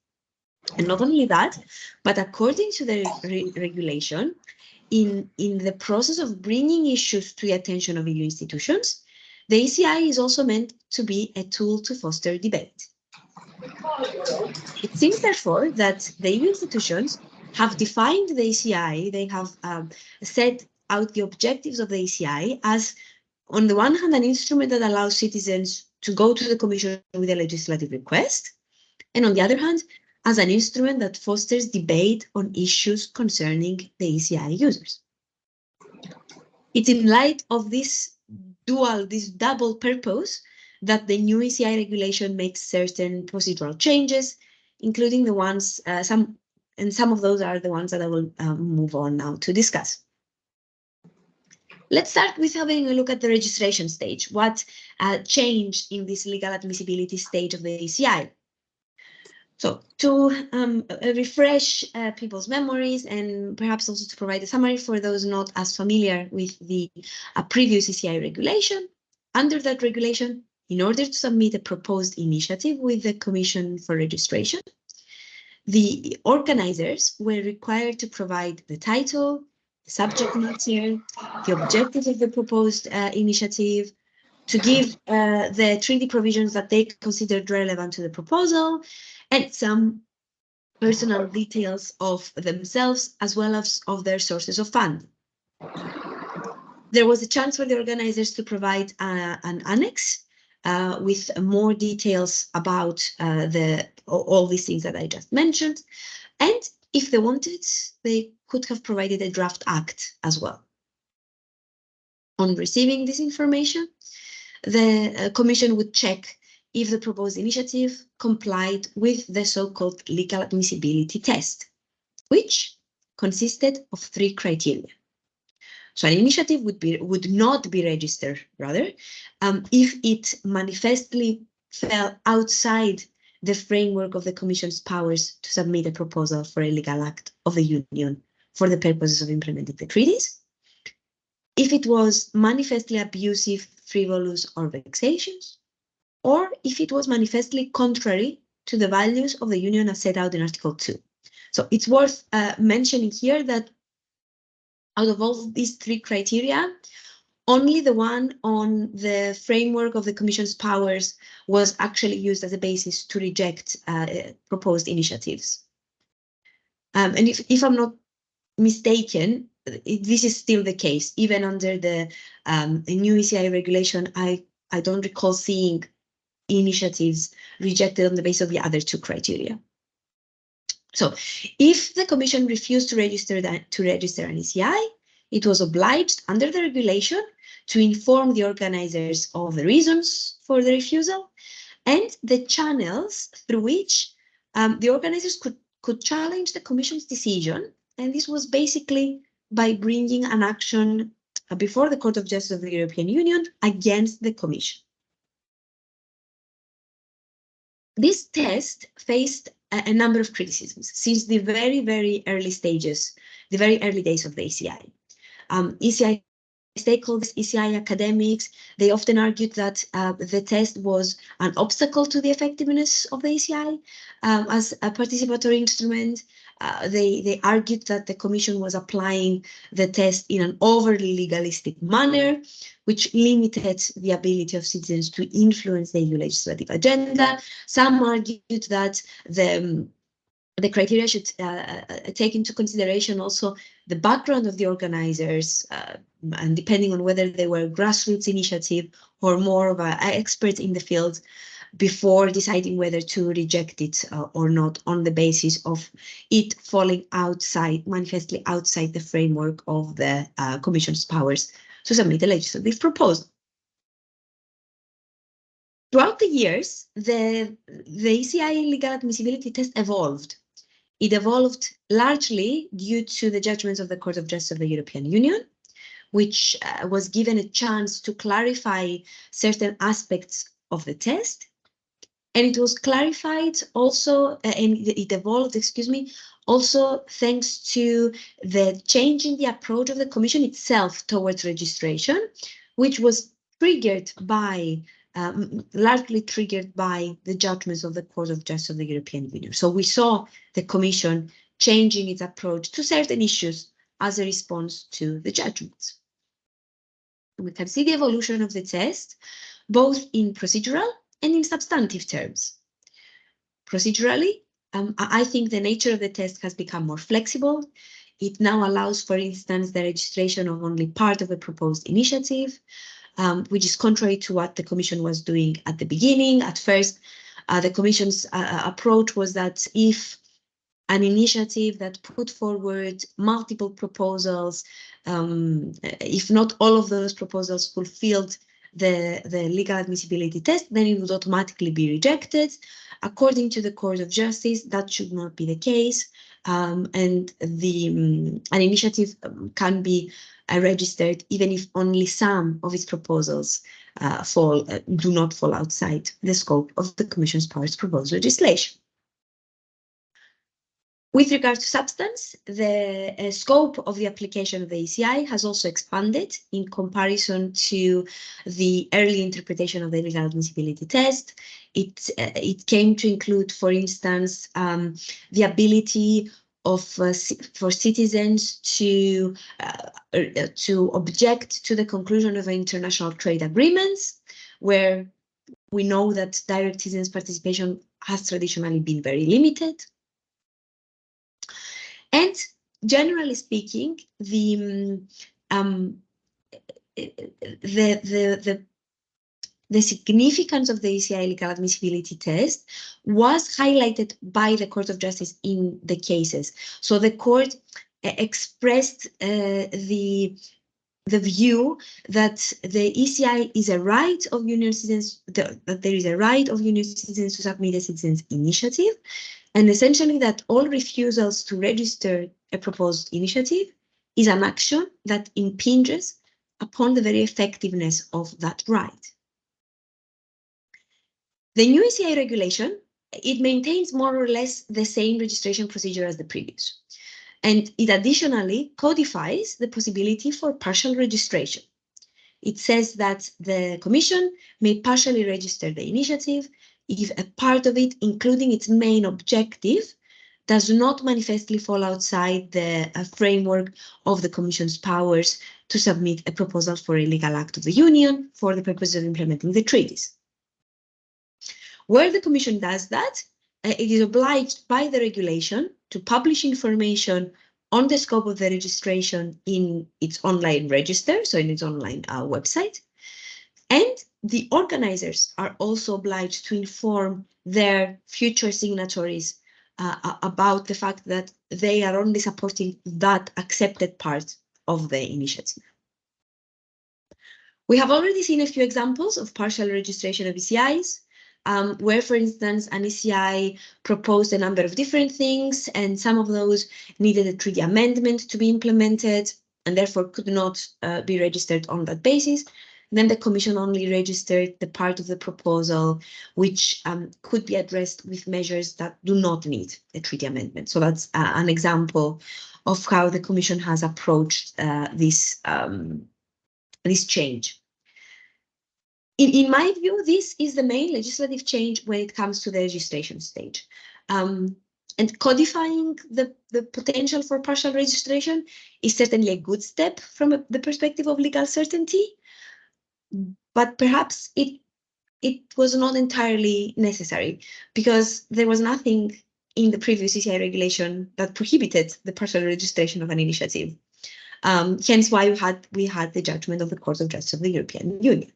And not only that, but according to the regulation, in the process of bringing issues to the attention of EU institutions, the ECI is also meant to be a tool to foster debate. It seems, therefore, that the EU institutions have defined the ECI, they have set out the objectives of the ECI as, on the one hand, an instrument that allows citizens to go to the Commission with a legislative request, and on the other hand, as an instrument that fosters debate on issues concerning the ECI users. It's in light of this double purpose that the new ECI regulation makes certain procedural changes, including the ones, some of those are the ones that I will move on now to discuss. Let's start with having a look at the registration stage. What changed in this legal admissibility stage of the ECI? So to refresh people's memories and perhaps also to provide a summary for those not as familiar with the previous ECI regulation, under that regulation, in order to submit a proposed initiative with the Commission for registration, the organizers were required to provide the title, the subject matter, the objectives of the proposed initiative, to give the treaty provisions that they considered relevant to the proposal, and some personal details of themselves as well as of their sources of funding. There was a chance for the organizers to provide an annex with more details about all these things that I just mentioned. And if they wanted, they could have provided a draft act as well. On receiving this information, the Commission would check if the proposed initiative complied with the so-called legal admissibility test, which consisted of 3 criteria. So an initiative would not be registered, rather, if it manifestly fell outside the framework of the Commission's powers to submit a proposal for a legal act of the Union for the purposes of implementing the treaties, if it was manifestly abusive, frivolous, or vexatious, or if it was manifestly contrary to the values of the Union as set out in Article 2. So it's worth mentioning here that out of all these 3 criteria, only the one on the framework of the Commission's powers was actually used as a basis to reject proposed initiatives. And if I'm not mistaken, this is still the case. Even under the new ECI regulation, I don't recall seeing initiatives rejected on the basis of the other 2 criteria. So if the Commission refused to register an ECI, it was obliged under the regulation to inform the organizers of the reasons for the refusal and the channels through which the organizers could challenge the Commission's decision. And this was basically by bringing an action before the Court of Justice of the European Union against the Commission. This test faced a number of criticisms since the very, very early stages, the very early days of the ECI. ECI stakeholders, ECI academics, they often argued that the test was an obstacle to the effectiveness of the ECI as a participatory instrument. They argued that the Commission was applying the test in an overly legalistic manner, which limited the ability of citizens to influence the EU legislative agenda. Some argued that the criteria should take into consideration also the background of the organizers, and depending on whether they were grassroots initiative or more of an expert in the field, before deciding whether to reject it or not on the basis of it falling outside, manifestly outside the framework of the Commission's powers to submit a legislative proposal. Throughout the years, the ECI legal admissibility test evolved. It evolved largely due to the judgments of the Court of Justice of the European Union, which was given a chance to clarify certain aspects of the test. And it was clarified also, and it evolved, also thanks to the change in the approach of the Commission itself towards registration, which was triggered by, largely triggered by the judgments of the Court of Justice of the European Union. So we saw the Commission changing its approach to certain issues as a response to the judgments. We can see the evolution of the test, both in procedural and in substantive terms. Procedurally, I think the nature of the test has become more flexible. It now allows, for instance, the registration of only part of a proposed initiative, which is contrary to what the Commission was doing at the beginning. At first, The Commission's approach was that if an initiative that put forward multiple proposals, if not all of those proposals fulfilled the legal admissibility test, then it would automatically be rejected. According to the Court of Justice, that should not be the case, and an initiative can be registered even if only some of its proposals do not fall outside the scope of the Commission's powers to propose legislation. With regard to substance, the scope of the application of the ECI has also expanded in comparison to the early interpretation of the legal admissibility test. It came to include, for instance, the ability of for citizens to object to the conclusion of international trade agreements, where we know that direct citizens' participation has traditionally been very limited. And generally speaking, the significance of the ECI legal admissibility test was highlighted by the Court of Justice in the cases. So the court expressed the view that the ECI is a right of union citizens, that there is a right of union citizens to submit a citizens' initiative, and essentially that all refusals to register a proposed initiative is an action that impinges upon the very effectiveness of that right. The new ECI regulation, it maintains more or less the same registration procedure as the previous. And it additionally codifies the possibility for partial registration. It says that the Commission may partially register the initiative if a part of it, including its main objective, does not manifestly fall outside the framework of the Commission's powers to submit a proposal for a legal act of the Union for the purpose of implementing the treaties. Where the Commission does that, it is obliged by the regulation to publish information on the scope of the registration in its online register, so in its online website. And the organizers are also obliged to inform their future signatories about the fact that they are only supporting that accepted part of the initiative. We have already seen a few examples of partial registration of ECIs, where, for instance, an ECI proposed a number of different things, and some of those needed a treaty amendment to be implemented, and therefore could not be registered on that basis. Then the Commission only registered the part of the proposal which could be addressed with measures that do not need a treaty amendment. So that's an example of how the Commission has approached this change. In my view, this is the main legislative change when it comes to the registration stage. And codifying the potential for partial registration is certainly a good step from the perspective of legal certainty, but perhaps it was not entirely necessary, because there was nothing in the previous ECI regulation that prohibited the partial registration of an initiative. Hence why we had the judgment of the Court of Justice of the European Union.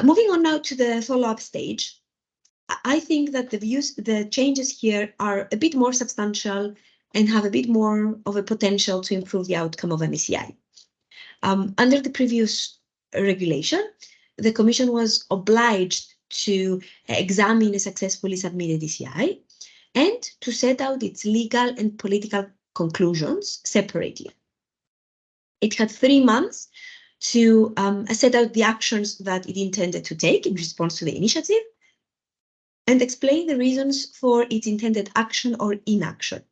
Moving on now to the follow-up stage, I think that the changes here are a bit more substantial and have a bit more of a potential to improve the outcome of an ECI. Under the previous regulation, the Commission was obliged to examine a successfully submitted ECI and to set out its legal and political conclusions separately. It had 3 months to set out the actions that it intended to take in response to the initiative and explain the reasons for its intended action or inaction.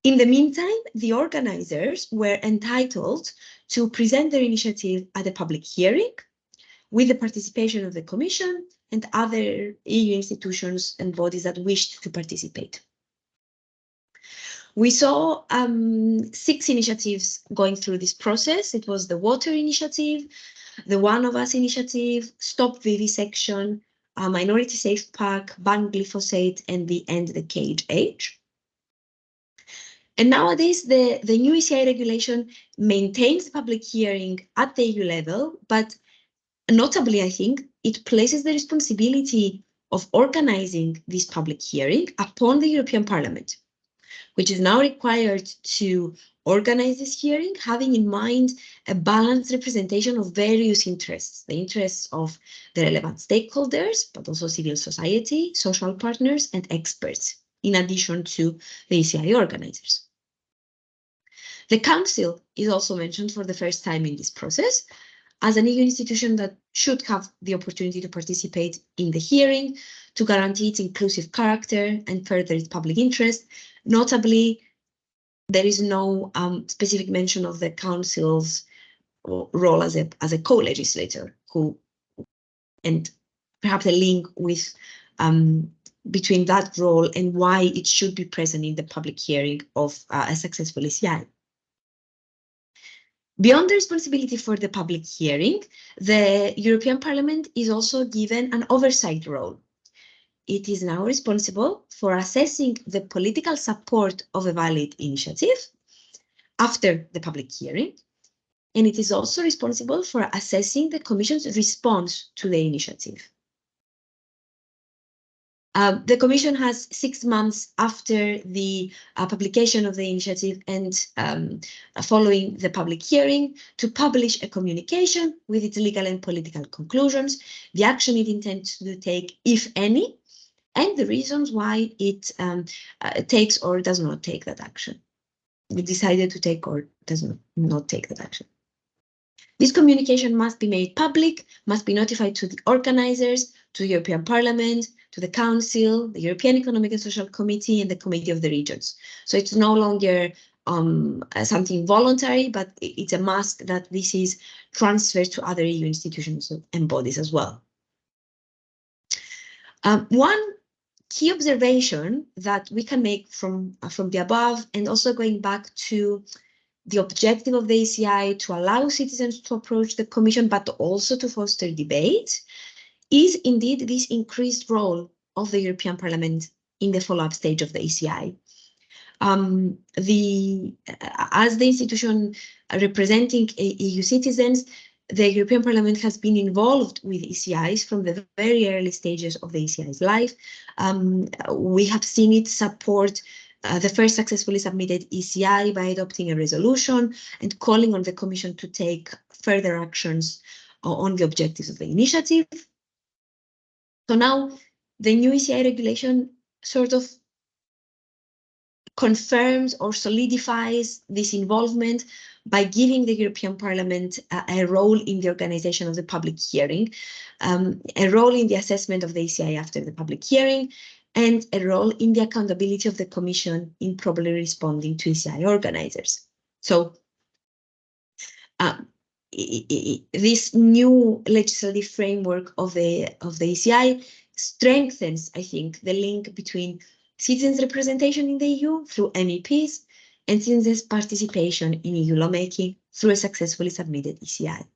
In the meantime, the organizers were entitled to present their initiative at a public hearing with the participation of the Commission and other EU institutions and bodies that wished to participate. We saw 6 initiatives going through this process. It was the Water Initiative, the One of Us Initiative, Stop Vivisection, Minority Safe Pack, Ban Glyphosate, and the End the Cage Age. And nowadays, the new ECI regulation maintains the public hearing at the EU level, but Notably, I think it places the responsibility of organizing this public hearing upon the European Parliament, which is now required to organize this hearing, having in mind a balanced representation of various interests, the interests of the relevant stakeholders, but also civil society, social partners, and experts, in addition to the ECI organizers. The Council is also mentioned for the first time in this process as an EU institution that should have the opportunity to participate in the hearing, to guarantee its inclusive character and further its public interest. Notably, there is no specific mention of the Council's role as a co-legislator, and perhaps a link with between that role and why it should be present in the public hearing of a successful ECI. Beyond the responsibility for the public hearing, the European Parliament is also given an oversight role. It is now responsible for assessing the political support of a valid initiative after the public hearing, and it is also responsible for assessing the Commission's response to the initiative. The Commission has 6 months after the publication of the initiative and following the public hearing to publish a communication with its legal and political conclusions, the action it intends to take, if any, and the reasons why it takes or does not take that action. It decided to take or does not take that action. This communication must be made public, must be notified to the organizers, to the European Parliament, to the Council, the European Economic and Social Committee, and the Committee of the Regions. So it's no longer something voluntary, but it's a must that this is transferred to other EU institutions and bodies as well. One key observation that we can make from the above, and also going back to the objective of the ECI to allow citizens to approach the Commission, but also to foster debate, is indeed this increased role of the European Parliament in the follow-up stage of the ECI. As the institution representing EU citizens, the European Parliament has been involved with ECIs from the very early stages of the ECI's life. We have seen it support the first successfully submitted ECI by adopting a resolution and calling on the Commission to take further actions on the objectives of the initiative. So now the new ECI regulation sort of confirms or solidifies this involvement by giving the European Parliament a role in the organization of the public hearing, a role in the assessment of the ECI after the public hearing, and a role in the accountability of the Commission in properly responding to ECI organizers. So this new legislative framework of the ECI strengthens, I think, the link between citizens' representation in the EU through MEPs and citizens' participation in EU lawmaking through a successfully submitted ECI.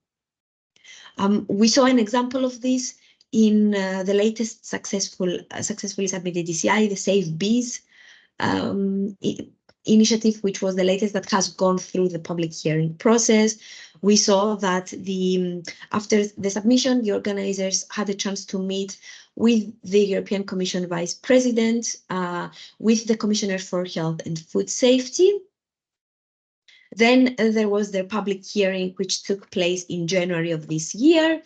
We saw an example of this in the latest successfully submitted ECI, the Save Bees initiative, which was the latest that has gone through the public hearing process. We saw that after the submission, the organizers had a chance to meet with the European Commission Vice President, with the Commissioner for Health and Food Safety. Then there was the public hearing, which took place in January of this year.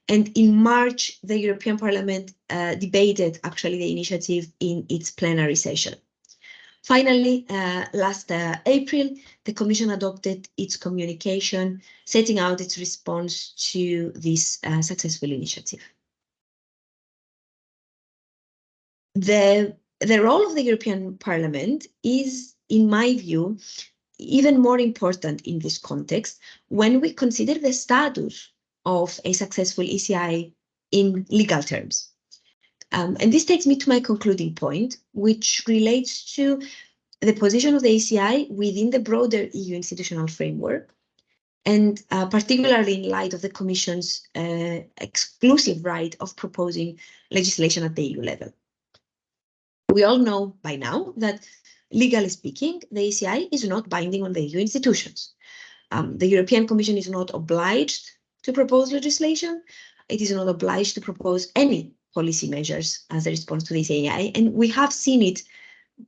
And in March, the European Parliament debated actually the initiative in its plenary session. Finally, last April, the Commission adopted its communication, setting out its response to this successful initiative. The role of the European Parliament is, in my view, even more important in this context when we consider the status of a successful ECI in legal terms. And this takes me to my concluding point, which relates to the position of the ECI within the broader EU institutional framework, and particularly in light of the Commission's exclusive right of proposing legislation at the EU level. We all know by now that, legally speaking, the ECI is not binding on the EU institutions. The European Commission is not obliged to propose legislation. It is not obliged to propose any policy measures as a response to this ECI, and we have seen it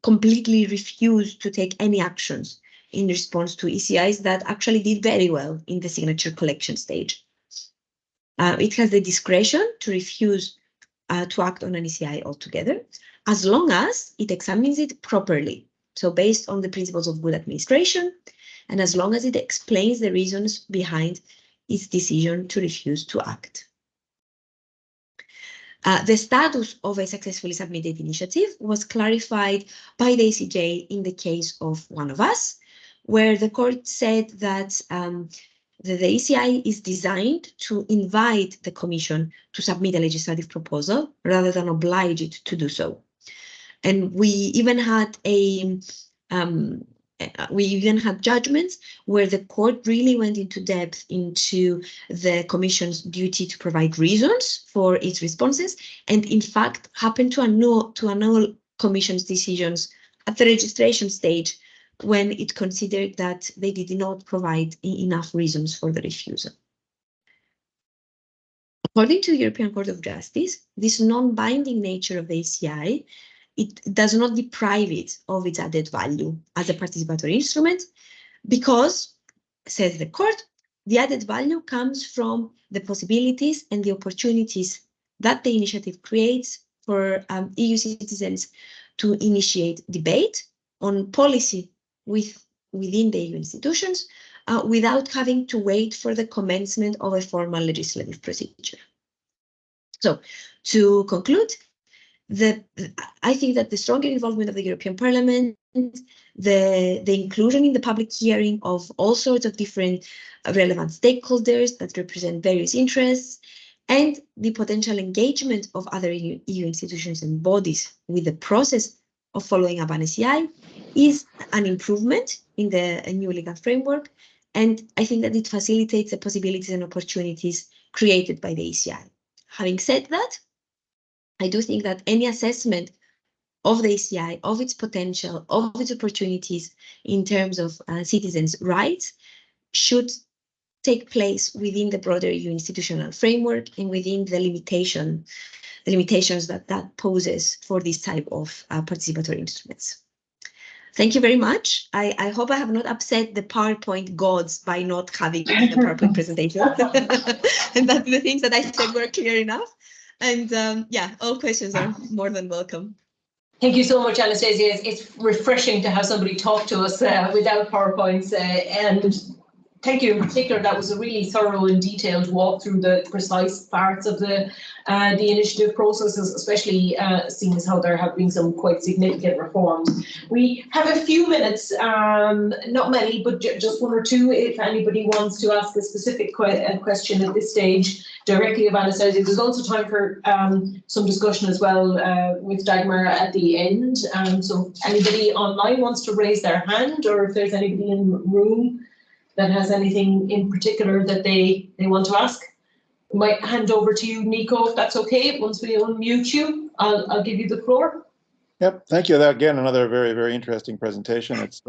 completely refuse to take any actions in response to ECIs that actually did very well in the signature collection stage. It has the discretion to refuse to act on an ECI altogether, as long as it examines it properly. So based on the principles of good administration, and as long as it explains the reasons behind its decision to refuse to act. The status of a successfully submitted initiative was clarified by the ACJ in the case of One of Us, where the court said that the ECI is designed to invite the Commission to submit a legislative proposal rather than oblige it to do so. And we even had judgments where the court really went into depth into the Commission's duty to provide reasons for its responses, and in fact happened to annul Commission's decisions at the registration stage when it considered that they did not provide enough reasons for the refusal. According to the European Court of Justice, this non-binding nature of the ECI, it does not deprive it of its added value as a participatory instrument because, says the court, the added value comes from the possibilities and the opportunities that the initiative creates for EU citizens to initiate debate on policy within the EU institutions without having to wait for the commencement of a formal legislative procedure. So, to conclude, I think that the stronger involvement of the European Parliament, the inclusion in the public hearing of all sorts of different relevant stakeholders that represent various interests, and the potential engagement of other EU institutions and bodies with the process of following up an ECI is an improvement in the new legal framework, and I think that it facilitates the possibilities and opportunities created by the ECI. Having said that, I do think that any assessment of the ECI, of its potential, of its opportunities in terms of citizens' rights should take place within the broader EU institutional framework and within the limitations that poses for this type of participatory instruments. Thank you very much. I hope I have not upset the PowerPoint gods by not having the PowerPoint presentation. And that the things that I said were clear enough. And yeah, all questions are more than welcome. Thank you so much, Anastasia. It's refreshing to have somebody talk to us without PowerPoints. And thank you in particular. That was a really thorough and detailed walk through the precise parts of the initiative processes, especially seeing as how there have been some quite significant reforms. We have a few minutes, not many, but just one or two, if anybody wants to ask a specific question at this stage directly of Anastasia. There's also time for some discussion as well with Dagmar at the end. So if anybody online wants to raise their hand, or if there's anybody in the room that has anything in particular that they want to ask. I might hand over to you, Nico, if that's okay. Once we unmute you, I'll give you the floor. Yep, thank you. Again, another very, very interesting presentation. It's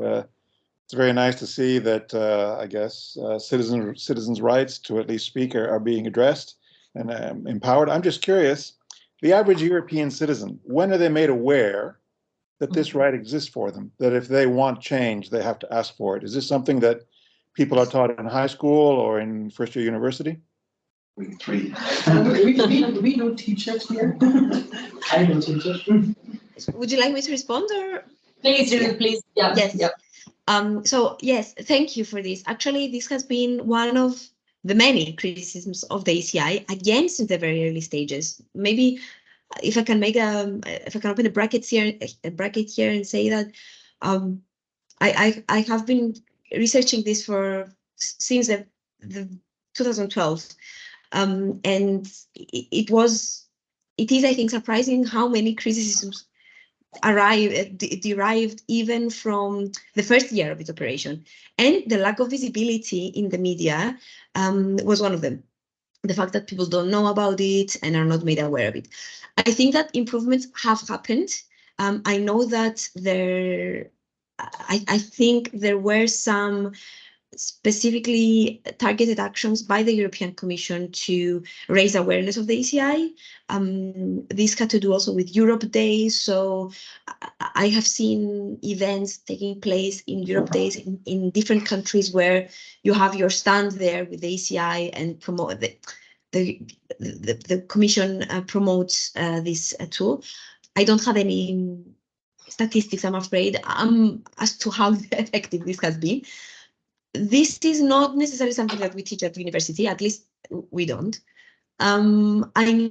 very nice to see that, I guess, citizens' rights to at least speak are being addressed and empowered. I'm just curious, the average European citizen, when are they made aware that this right exists for them, that if they want change, they have to ask for it? Is this something that people are taught in high school or in first-year university? Week 3. We don't teach it here. I don't teach it. Would you like me to respond, or? Please do, please. Yeah. Yes. Yeah. So yes, thank you for this. Actually, this has been one of the many criticisms of the ECI, again, since the very early stages. Maybe if I can make if I can open a bracket here and say that I have been researching this since the 2012, and it is, I think, surprising how many criticisms derived even from the first year of its operation, and the lack of visibility in the media was one of them. The fact that people don't know about it and are not made aware of it. I think that improvements have happened. I know that I think there were some specifically targeted actions by the European Commission to raise awareness of the ECI. This had to do also with Europe Days. So I have seen events taking place in Europe Days in different countries where you have your stand there with the ECI and promote the Commission promotes this tool. I don't have any statistics, I'm afraid, as to how effective this has been. This is not necessarily something that we teach at the university, at least we don't. I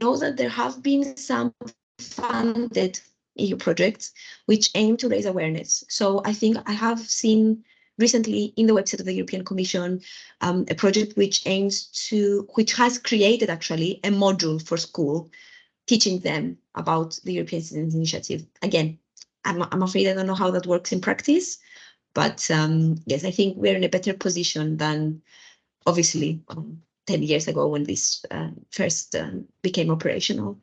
know that there have been some funded EU projects which aim to raise awareness. So I think I have seen recently in the website of the European Commission a project which has created actually a module for school teaching them about the European Citizens Initiative. Again, I'm afraid I don't know how that works in practice, but yes, I think we're in a better position than obviously 10 years ago when this first became operational.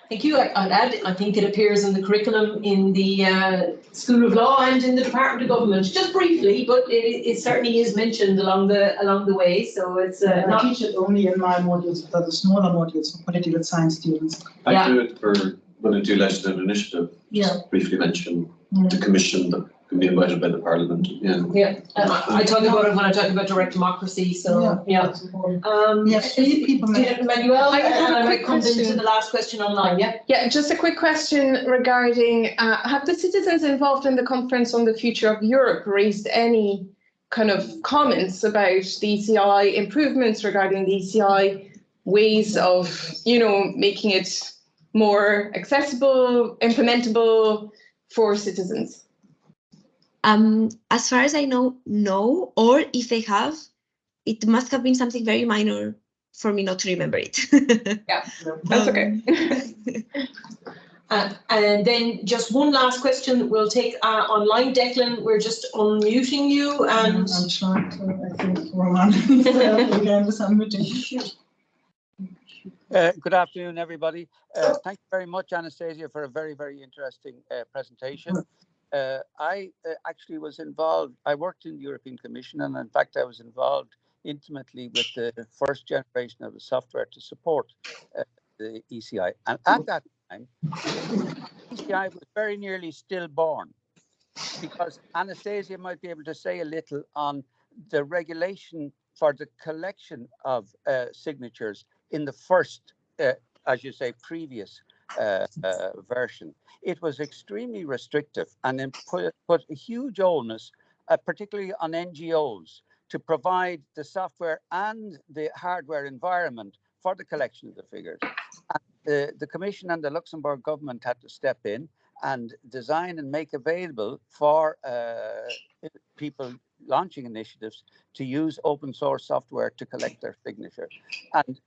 Thank you. I'd add, I think it appears in the curriculum in the School of Law and in the Department of Government, just briefly, but it certainly is mentioned along the way. So it's I teach it only in my modules, but the smaller modules for political science students. I do it for when I do legislative initiative. Just briefly mention the commission that can be invited by the Parliament. I talk about it when I talk about direct democracy. So Yes, people. Manuel, I have a and I quick might come question. into the last question online. Yeah, just a quick question regarding, have the citizens involved in the Conference on the Future of Europe raised any kind of comments about the ECI, improvements regarding the ECI, ways of, making it more accessible, implementable for citizens? As far as I know, no, or if they have, it must have been something very minor for me not to remember it. Yeah, that's okay. And then just one last question we'll take online. Declan, we're just unmuting you and I'm trying to, I think, Roman. Again, just unmuting. Good afternoon, everybody. Thank you very much, Anastasia, for a very, very interesting presentation. I actually was involved, I worked in the European Commission, and in fact, I was involved intimately with the first generation of the software to support the ECI. And at that time, ECI was very nearly stillborn, because Anastasia might be able to say a little on the regulation for the collection of signatures in the first, as you say, previous version. It was extremely restrictive and then put a huge onus, particularly on NGOs, to provide the software and the hardware environment for the collection of the figures. And the Commission and the Luxembourg government had to step in and design and make available for people launching initiatives to use open source software to collect their signature. And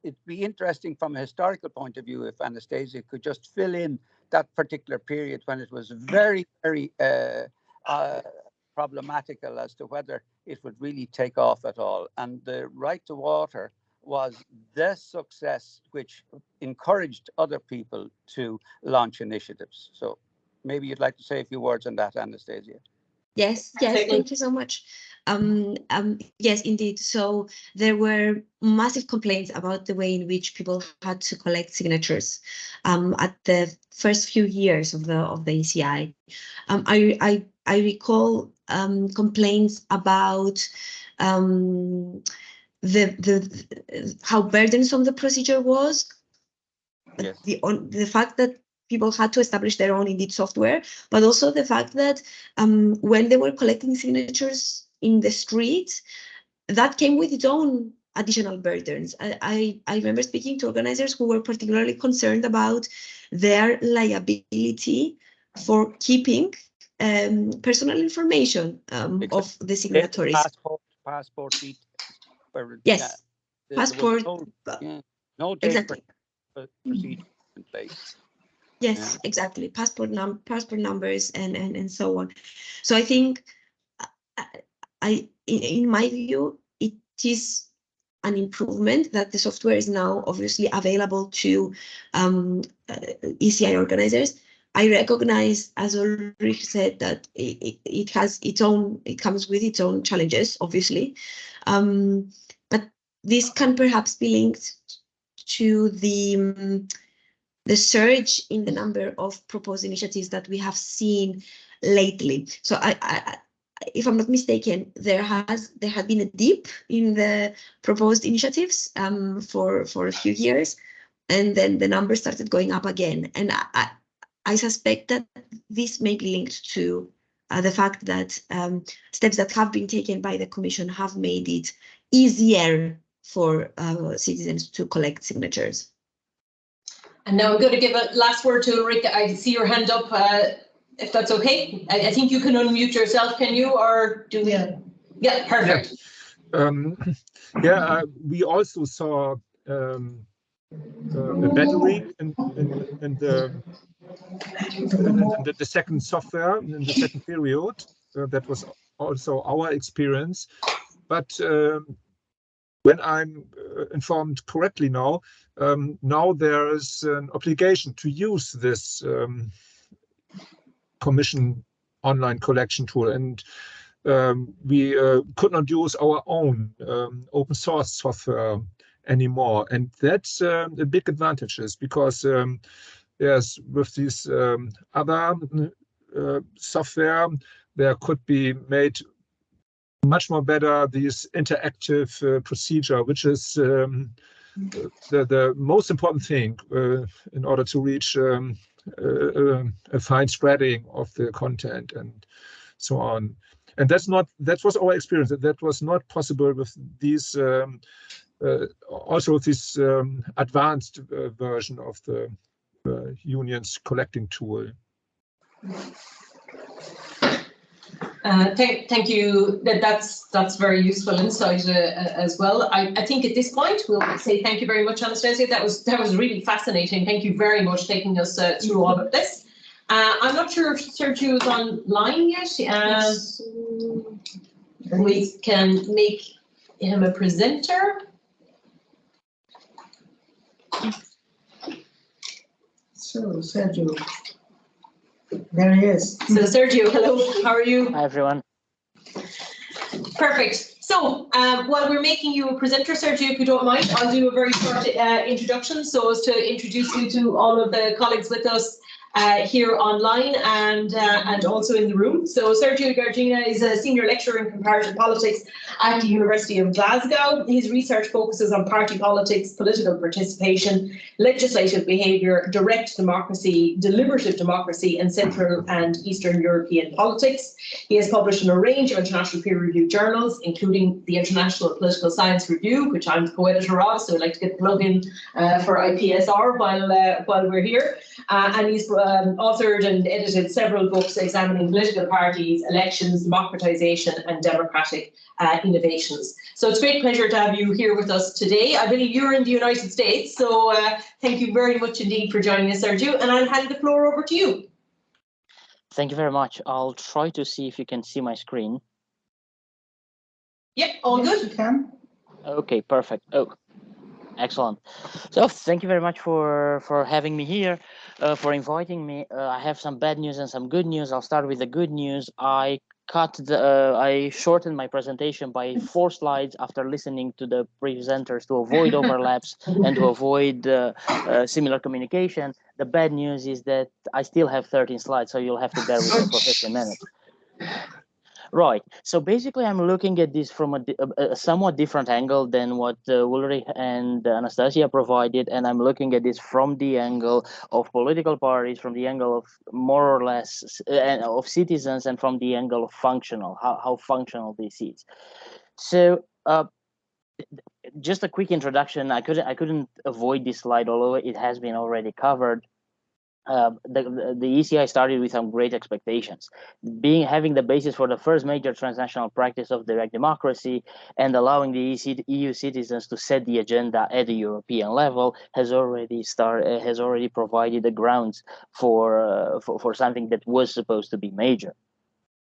it'd be interesting from a historical point of view if Anastasia could just fill in that particular period when it was very, very problematical as to whether it would really take off at all. And the right to water was the success which encouraged other people to launch initiatives. So maybe you'd like to say a few words on that, Anastasia. Yes, thank you so much. Yes, indeed. So there were massive complaints about the way in which people had to collect signatures at the first few years of the ECI. I recall complaints about how burdensome the procedure was. Yes. The fact that people had to establish their own indeed software, but also the fact that when they were collecting signatures in the street, that came with its own additional burdens. I remember speaking to organizers who were particularly concerned about their liability for keeping personal information of the signatories. Passport details. Yes, passport. No exactly. procedure in place. Yes, exactly. Passport numbers and so on. So I think, in my view, it is an improvement that the software is now obviously available to ECI organizers. I recognize, as Ulrich said, that it has its own, it comes with its own challenges, obviously. But this can perhaps be linked to the surge in the number of proposed initiatives that we have seen lately. So if I'm not mistaken, there had been a dip in the proposed initiatives for a few years, and then the numbers started going up again. And I suspect that this may be linked to the fact that steps that have been taken by the Commission have made it easier for citizens to collect signatures. And now I'm going to give a last word to Ulrika. I see your hand up, if that's okay. I think you can unmute yourself, can you? Or do we? Yeah, perfect. Yeah, we also saw a battery in the second software, in the second period. That was also our experience. But when I'm informed correctly now, now there is an obligation to use this Commission online collection tool, and we could not use our own open source software anymore, and that's a big advantage, because yes, with this other software, there could be made much more better this interactive procedure, which is the most important thing in order to reach a fine spreading of the content and so on. And that was our experience. That was not possible with these also this advanced version of the union's collecting tool. Thank you. That's very useful insight as well. I think at this point we'll say thank you very much, Anastasia. That was really fascinating. Thank you very much for taking us through all of this. I'm not sure if Sergio is online yet. We can make him a presenter. So Sergio. There he is. So Sergio, hello, how are you? Hi everyone. Perfect. So while we're making you a presenter, Sergio, if you don't mind, I'll do a very short introduction so as to introduce you to all of the colleagues with us here online and also in the room. So Sergio Gargina is a senior lecturer in comparative politics at the University of Glasgow. His research focuses on party politics, political participation, legislative behaviour, direct democracy, deliberative democracy, and Central and Eastern European politics. He has published in a range of international peer-reviewed journals, including the International Political Science Review, which I'm the co-editor of, so I'd like to get the plug in for IPSR while we're here. And he's authored and edited several books examining political parties, elections, democratization, and democratic innovations. So it's a great pleasure to have you here with us today. I believe you're in the United States, so thank you very much indeed for joining us, Sergio, and I'll hand the floor over to you. Thank you very much. I'll try to see if you can see my screen. Yep, all good. You can. Okay, perfect. Oh, excellent. So thank you very much for having me here, for inviting me. I have some bad news and some good news. I'll start with the good news. I shortened my presentation by 4 slides after listening to the presenters to avoid overlaps and to avoid similar communication. The bad news is that I still have 13 slides, so you'll have to bear with me for 15 minutes. Right. So basically, I'm looking at this from a somewhat different angle than what Ulrich and Anastasia provided, and I'm looking at this from the angle of political parties, from the angle of more or less of citizens, and from the angle of functional, how functional this is. So just a quick introduction. I couldn't avoid this slide, although it has been already covered. The ECI started with some great expectations, having the basis for the first major transnational practice of direct democracy and allowing the EU citizens to set the agenda at the European level has already provided the grounds for something that was supposed to be major.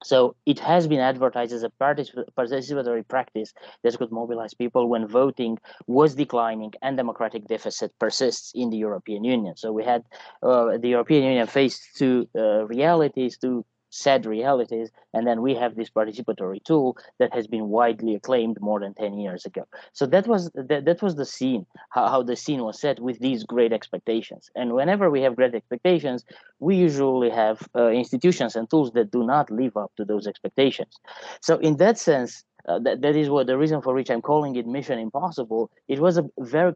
So it has been advertised as a participatory practice that could mobilize people when voting was declining and democratic deficit persists in the European Union. So we had the European Union faced two realities, two sad realities, and then we have this participatory tool that has been widely acclaimed more than 10 years ago. So that was the scene, how the scene was set with these great expectations. And whenever we have great expectations, we usually have institutions and tools that do not live up to those expectations. So in that sense, that is what the reason for which I'm calling it Mission Impossible. It was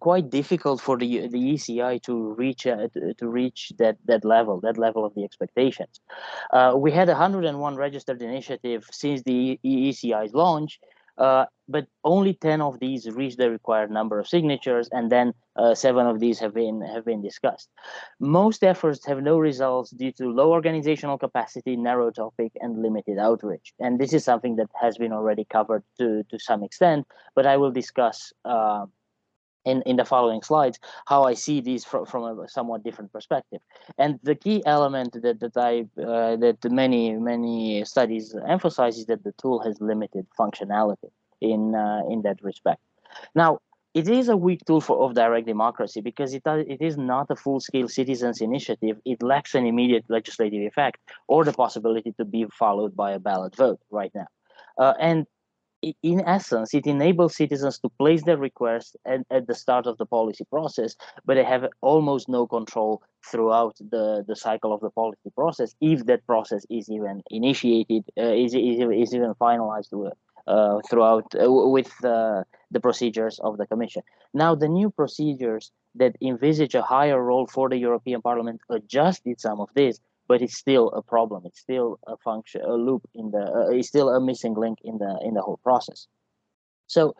quite difficult for the ECI to reach that level of the expectations. We had 101 registered initiatives since the ECI's launch, but only 10 of these reached the required number of signatures, and then 7 of these have been discussed. Most efforts have no results due to low organizational capacity, narrow topic, and limited outreach. And this is something that has been already covered to some extent, but I will discuss in the following slides how I see these from a somewhat different perspective. And the key element that many studies emphasize is that the tool has limited functionality in that respect. Now, it is a weak tool of direct democracy because it is not a full-scale citizens' initiative. It lacks an immediate legislative effect or the possibility to be followed by a ballot vote right now. And in essence, it enables citizens to place their requests at the start of the policy process, but they have almost no control throughout the cycle of the policy process, if that process is even initiated, is even finalized throughout with the procedures of the Commission. Now, the new procedures that envisage a higher role for the European Parliament adjusted some of this, but it's still a problem. It's still a function, a loop in the. It's still a missing link in the whole process. So,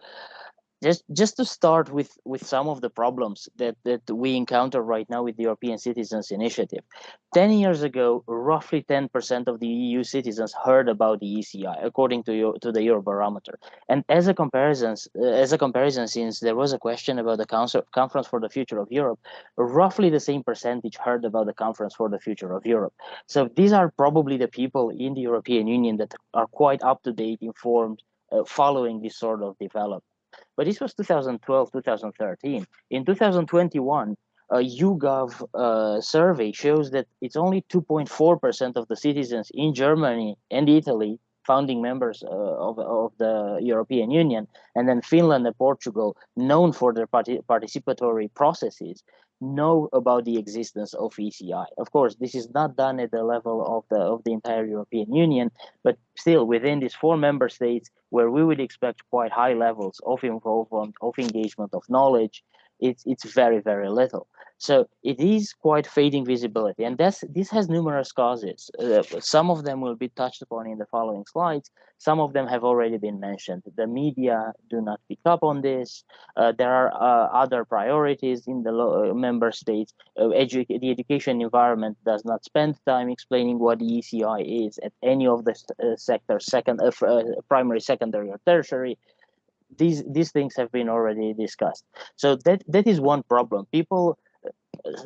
just to start with some of the problems that we encounter right now with the European Citizens Initiative. 10 years ago, roughly 10% of the EU citizens heard about the ECI, according to the Eurobarometer. And as a comparison, since there was a question about the Conference for the Future of Europe, roughly the same percentage heard about the Conference for the Future of Europe. So these are probably the people in the European Union that are quite up to date, informed, following this sort of development. But this was 2012, 2013. In 2021, a YouGov survey shows that it's only 2.4% of the citizens in Germany and Italy, founding members of the European Union, and then Finland and Portugal, known for their participatory processes, know about the existence of ECI. Of course, this is not done at the level of the entire European Union, but still within these 4 member states, where we would expect quite high levels of involvement, of engagement, of knowledge, it's very, very little. So it is quite fading visibility, and this has numerous causes. Some of them will be touched upon in the following slides. Some of them have already been mentioned. The media do not pick up on this. There are other priorities in the member states. The education environment does not spend time explaining what the ECI is at any of the sectors, primary, secondary, or tertiary. These things have been already discussed. So that is one problem.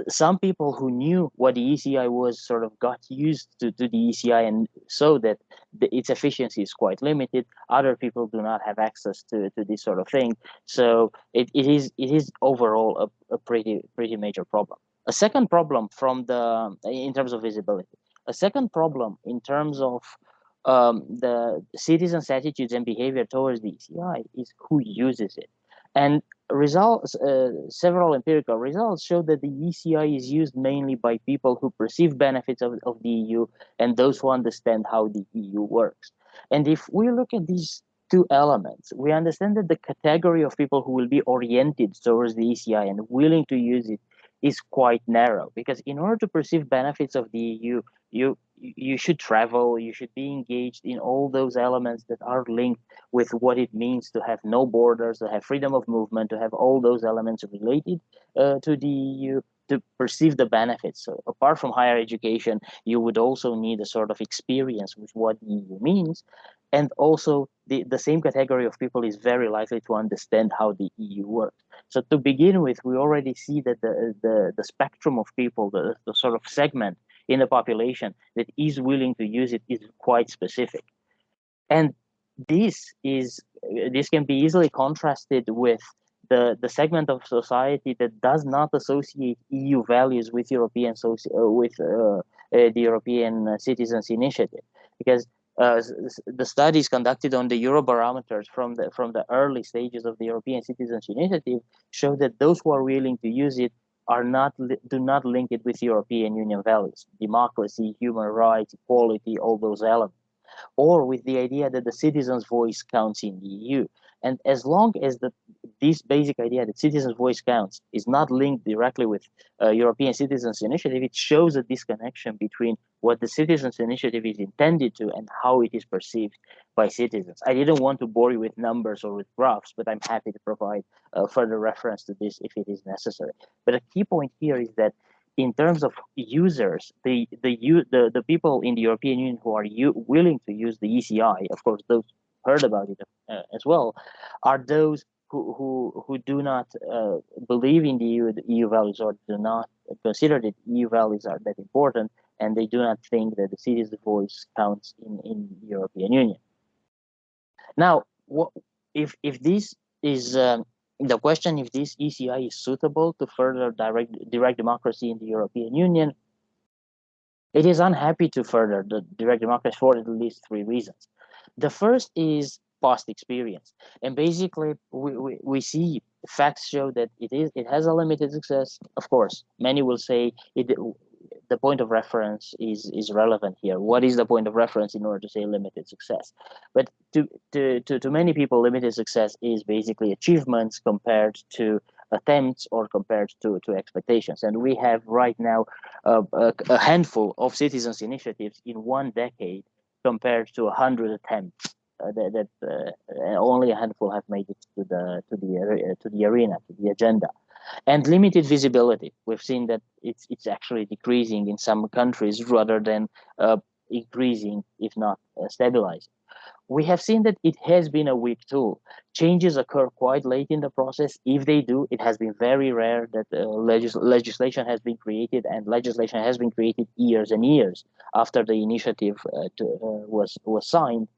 Some people who knew what the ECI was sort of got used to the ECI, and so that its efficiency is quite limited. Other people do not have access to this sort of thing. So it is overall a pretty major problem. A second problem in terms of visibility. A second problem in terms of the citizens' attitudes and behavior towards the ECI is who uses it. And several empirical results show that the ECI is used mainly by people who perceive benefits of the EU and those who understand how the EU works. And if we look at these 2 elements, we understand that the category of people who will be oriented towards the ECI and willing to use it is quite narrow, because in order to perceive benefits of the EU, you should travel, you should be engaged in all those elements that are linked with what it means to have no borders, to have freedom of movement, to have all those elements related to the EU, to perceive the benefits. So apart from higher education, you would also need a sort of experience with what the EU means. And also the same category of people is very likely to understand how the EU works. So to begin with, we already see that the spectrum of people, the sort of segment, in the population that is willing to use it is quite specific. And this can be easily contrasted with the segment of society that does not associate EU values with the European Citizens Initiative, because the studies conducted on the Eurobarometers from the early stages of the European Citizens Initiative show that those who are willing to use it do not link it with European Union values, democracy, human rights, equality, all those elements, or with the idea that the citizen's voice counts in the EU. And as long as this basic idea that citizens' voice counts is not linked directly with European Citizens Initiative, it shows a disconnection between what the Citizens Initiative is intended to and how it is perceived by citizens. I didn't want to bore you with numbers or with graphs, but I'm happy to provide further reference to this if it is necessary. But a key point here is that in terms of users, the people in the European Union who are willing to use the ECI, of course, those heard about it as well, are those who do not believe in the EU values, or do not consider that EU values are that important, and they do not think that the citizen's voice counts in the European Union. Now, if this is the question, if this ECI is suitable to further direct democracy in the European Union, it is unhappy to further the direct democracy for at least 3 reasons. The first is past experience, and basically we see facts show that it has a limited success. Of course, many will say the point of reference is relevant here. What is the point of reference in order to say limited success? But to many people, limited success is basically achievements compared to attempts or compared to expectations. And we have right now a handful of citizens' initiatives in 1 decade compared to 100 attempts. That only a handful have made it to the arena, to the agenda. And limited visibility. We've seen that it's actually decreasing in some countries rather than increasing, if not stabilizing. We have seen that it has been a weak tool. Changes occur quite late in the process. If they do, it has been very rare that legislation has been created, and legislation has been created years and years after the initiative was signed.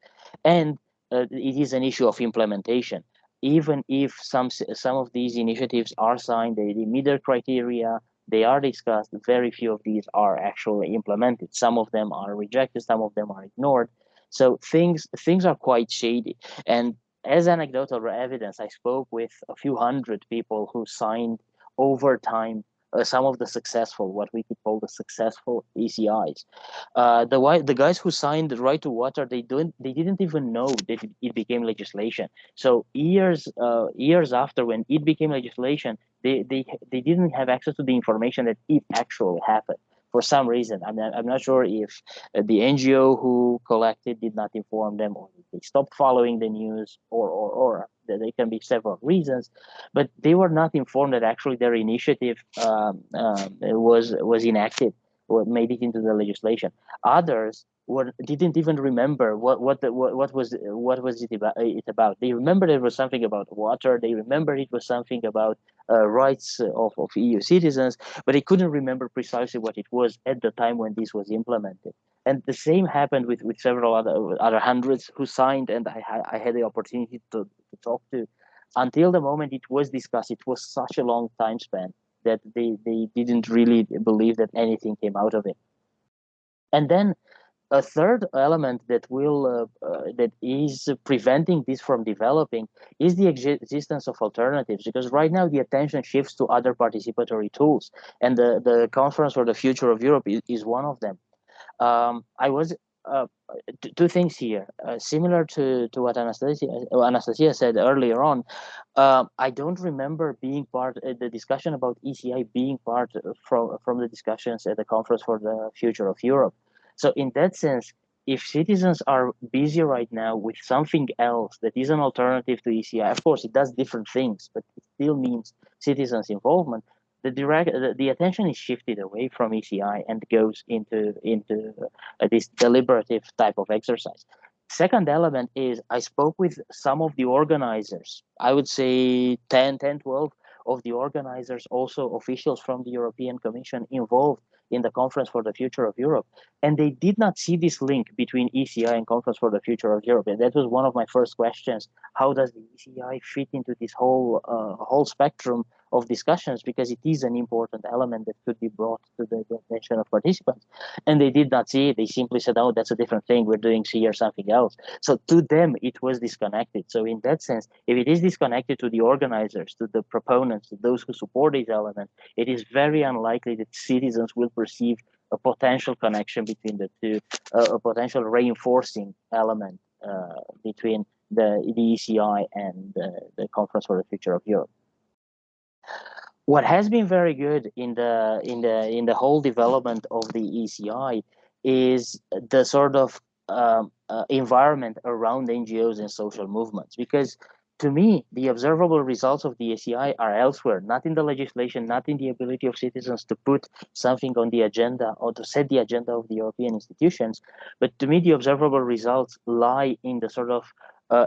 And it is an issue of implementation. Even if some of these initiatives are signed, they meet their criteria, they are discussed, very few of these are actually implemented. Some of them are rejected, some of them are ignored. So things are quite shady. And as anecdotal evidence, I spoke with a few hundred people who signed over time some of the successful, what we could call the successful ECIs. The guys who signed the right to water, they didn't even know that it became legislation. So years after, when it became legislation, they didn't have access to the information that it actually happened. For some reason, I'm not sure if the NGO who collected did not inform them, or they stopped following the news, or there can be several reasons, but they were not informed that actually their initiative was enacted or made it into the legislation. Others didn't even remember what was it about. They remembered it was something about water. They remembered it was something about rights of EU citizens, but they couldn't remember precisely what it was at the time when this was implemented. And the same happened with several other hundreds who signed, and I had the opportunity to talk to. Until the moment it was discussed, it was such a long time span that they didn't really believe that anything came out of it. And then a third element that is preventing this from developing is the existence of alternatives, because right now the attention shifts to other participatory tools, and the Conference for the Future of Europe is one of them. I was two things here, similar to what Anastasia said earlier on. I don't remember being part the discussion about ECI being part from the discussions at the Conference for the Future of Europe. So in that sense, if citizens are busy right now with something else that is an alternative to ECI, of course it does different things, but it still means citizens' involvement. The attention is shifted away from ECI and goes into this deliberative type of exercise. Second element is I spoke with some of the organizers. I would say 10, 12 of the organizers, also officials from the European Commission involved in the Conference for the Future of Europe, and they did not see this link between ECI and Conference for the Future of Europe. And that was one of my first questions: how does the ECI fit into this whole spectrum of discussions? Because it is an important element that could be brought to the attention of participants. And they did not see it. They simply said, "Oh, that's a different thing. We're doing C or something else." So to them, it was disconnected. So in that sense, if it is disconnected to the organizers, to the proponents, to those who support these elements, it is very unlikely that citizens will perceive a potential connection between the two, a potential reinforcing element between the ECI and the Conference for the Future of Europe. What has been very good in the whole development of the ECI is the sort of environment around NGOs and social movements, because to me, the observable results of the ECI are elsewhere, not in the legislation, not in the ability of citizens to put something on the agenda or to set the agenda of the European institutions. But to me, the observable results lie in the sort of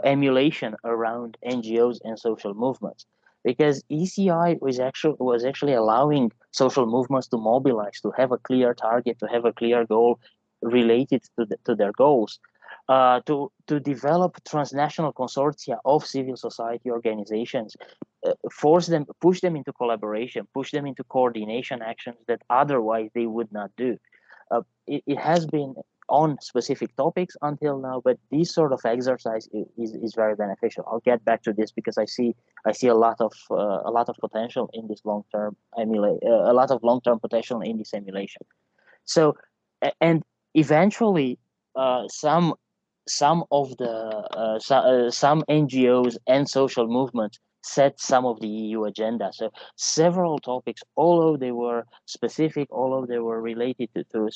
emulation around NGOs and social movements. Because ECI was actually allowing social movements to mobilize, to have a clear target, to have a clear goal related to their goals, to develop transnational consortia of civil society organizations, push them into collaboration, push them into coordination actions that otherwise they would not do. It has been on specific topics until now, but this sort of exercise is very beneficial. I'll get back to this because I see a lot of potential in this long-term a lot of long-term potential in this emulation. So, and eventually, some of the some NGOs and social movements set some of the EU agenda. So several topics, although they were specific, although they were related to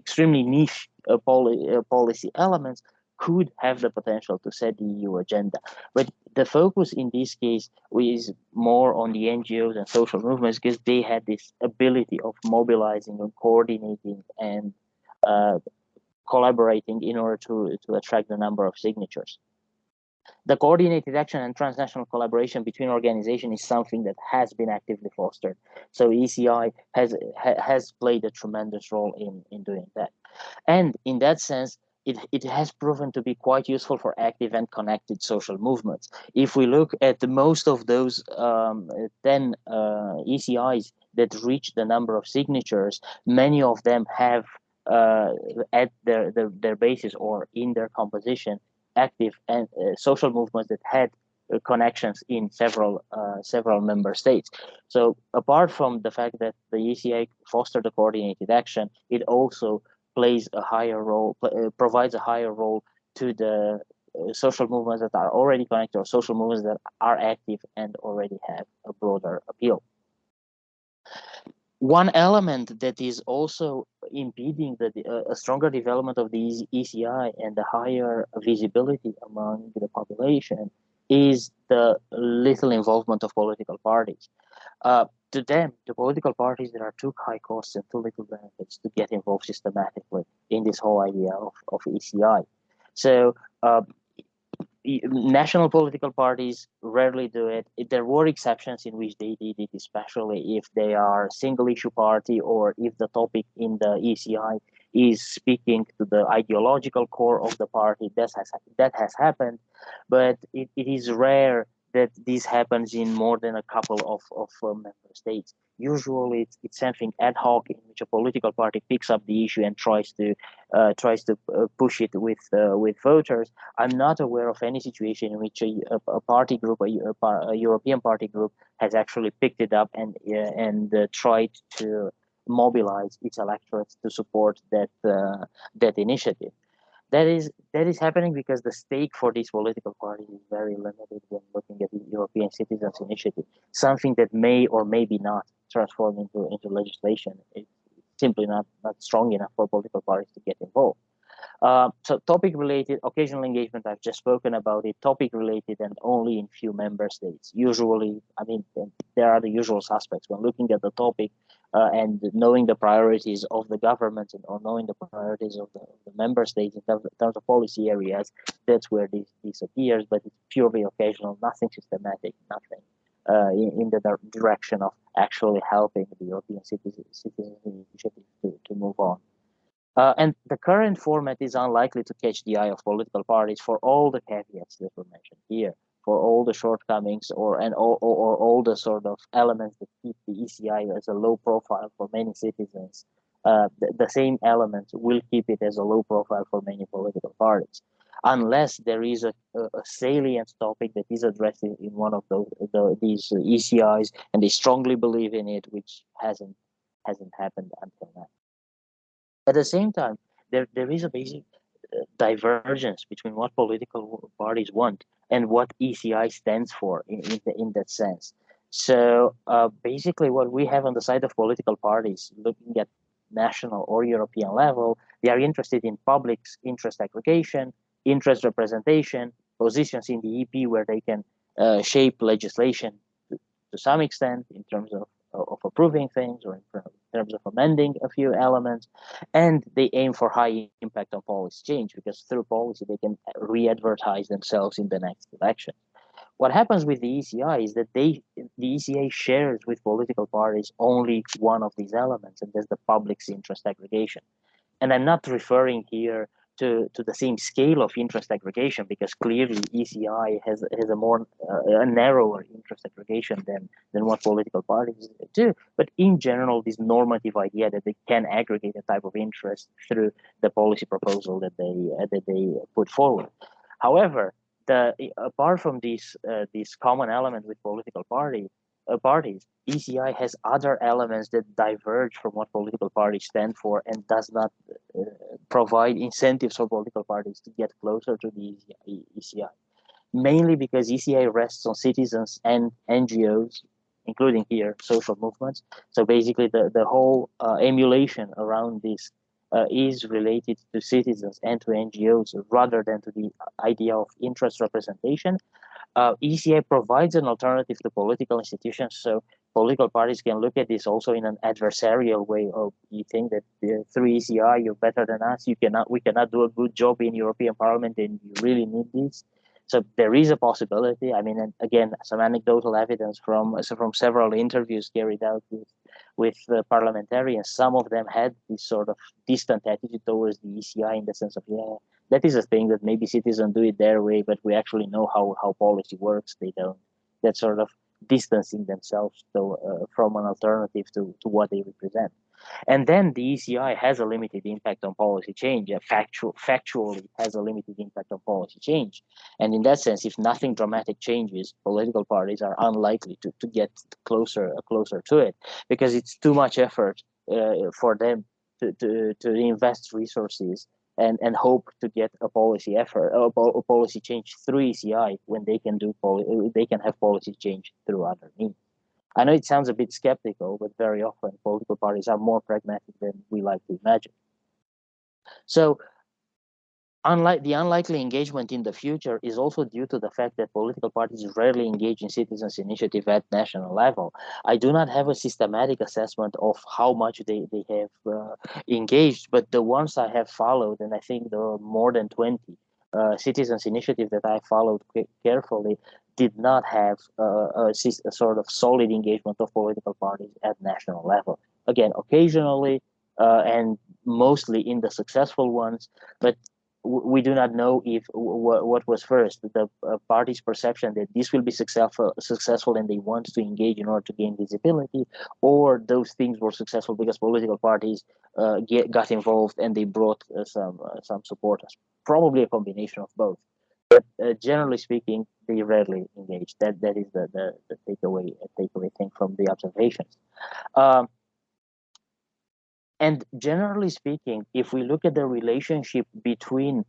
extremely niche policy elements, could have the potential to set the EU agenda. But the focus in this case is more on the NGOs and social movements because they had this ability of mobilizing and coordinating and collaborating in order to attract the number of signatures. The coordinated action and transnational collaboration between organizations is something that has been actively fostered. So ECI has played a tremendous role in doing that. And in that sense, it has proven to be quite useful for active and connected social movements. If we look at most of those 10 ECIs that reach the number of signatures, many of them have at their basis or in their composition active and social movements that had connections in several member states. So apart from the fact that the ECI fostered the coordinated action, it also plays a higher role, provides a higher role to the social movements that are already connected or social movements that are active and already have a broader appeal. One element that is also impeding a stronger development of the ECI and the higher visibility among the population is the little involvement of political parties. To them, the political parties, there are too high costs and too little benefits to get involved systematically in this whole idea of ECI. So national political parties rarely do it. There were exceptions in which they did it, especially if they are single issue party or if the topic in the ECI is speaking to the ideological core of the party. That has happened, but it is rare that this happens in more than a couple of member states. Usually it's something ad hoc in which a political party picks up the issue and tries to push it with voters. I'm not aware of any situation in which a party group, a European party group, has actually picked it up and tried to mobilize its electorates to support that initiative. That is happening because the stake for these political parties is very limited when looking at the European Citizens Initiative, something that may or may be not transform into legislation. It's simply not strong enough for political parties to get involved. So topic-related, occasional engagement, I've just spoken about it, topic-related and only in few member states. Usually, I mean, there are the usual suspects. When looking at the topic and knowing the priorities of the government or knowing the priorities of the member states in terms of policy areas, that's where this appears, but it's purely occasional, nothing systematic, nothing in the direction of actually helping the European citizens initiative to move on. And the current format is unlikely to catch the eye of political parties for all the caveats that were mentioned here, for all the shortcomings or all the sort of elements that keep the ECI as a low profile for many citizens. The same elements will keep it as a low profile for many political parties, unless there is a salient topic that is addressed in one of these ECIs, and they strongly believe in it, which hasn't happened until now. At the same time, there is a basic divergence between what political parties want and what ECI stands for in that sense. So basically what we have on the side of political parties, looking at national or European level, they are interested in public interest aggregation, interest representation, positions in the EP where they can shape legislation to some extent in terms of approving things or in terms of amending a few elements, and they aim for high impact on policy change because through policy they can re-advertise themselves in the next election. What happens with the ECI is that the ECI shares with political parties only one of these elements, and that's the public's interest aggregation. And I'm not referring here to the same scale of interest aggregation, because clearly ECI has a more a narrower interest aggregation than what political parties do. But in general, this normative idea that they can aggregate a type of interest through the policy proposal that they put forward. However, apart from this common element with political parties, ECI has other elements that diverge from what political parties stand for and does not provide incentives for political parties to get closer to the ECI. Mainly because ECI rests on citizens and NGOs, including here social movements. So basically the whole emulation around this is related to citizens and to NGOs rather than to the idea of interest representation. ECI provides an alternative to political institutions, so political parties can look at this also in an adversarial way. Oh, you think that through ECI you're better than us? We cannot do a good job in European Parliament, and you really need this. So there is a possibility. I mean, and again, some anecdotal evidence from several interviews carried out with parliamentarians. Some of them had this sort of distant attitude towards the ECI in the sense of, yeah, that is a thing that maybe citizens do it their way, but we actually know how policy works. They don't. That sort of distancing themselves from an alternative to what they represent. And then the ECI has a limited impact on policy change, factually has a limited impact on policy change. And in that sense, if nothing dramatic changes, political parties are unlikely to get closer to it, because it's too much effort for them to invest resources and hope to get a policy a policy change through ECI when they can have policy change through other means. I know it sounds a bit skeptical, but very often political parties are more pragmatic than we like to imagine. So the unlikely engagement in the future is also due to the fact that political parties rarely engage in citizens' initiative at national level. I do not have a systematic assessment of how much they have engaged, but the ones I have followed, and I think there are more than 20 citizens' initiative that I followed carefully, did not have a sort of solid engagement of political parties at national level. Again, occasionally and mostly in the successful ones, but we do not know if what was first, the party's perception that this will be successful and they want to engage in order to gain visibility, or those things were successful because political parties got involved and they brought some supporters. Probably a combination of both. But generally speaking, they rarely engage. That is the takeaway thing from the observations. And generally speaking, if we look at the relationship between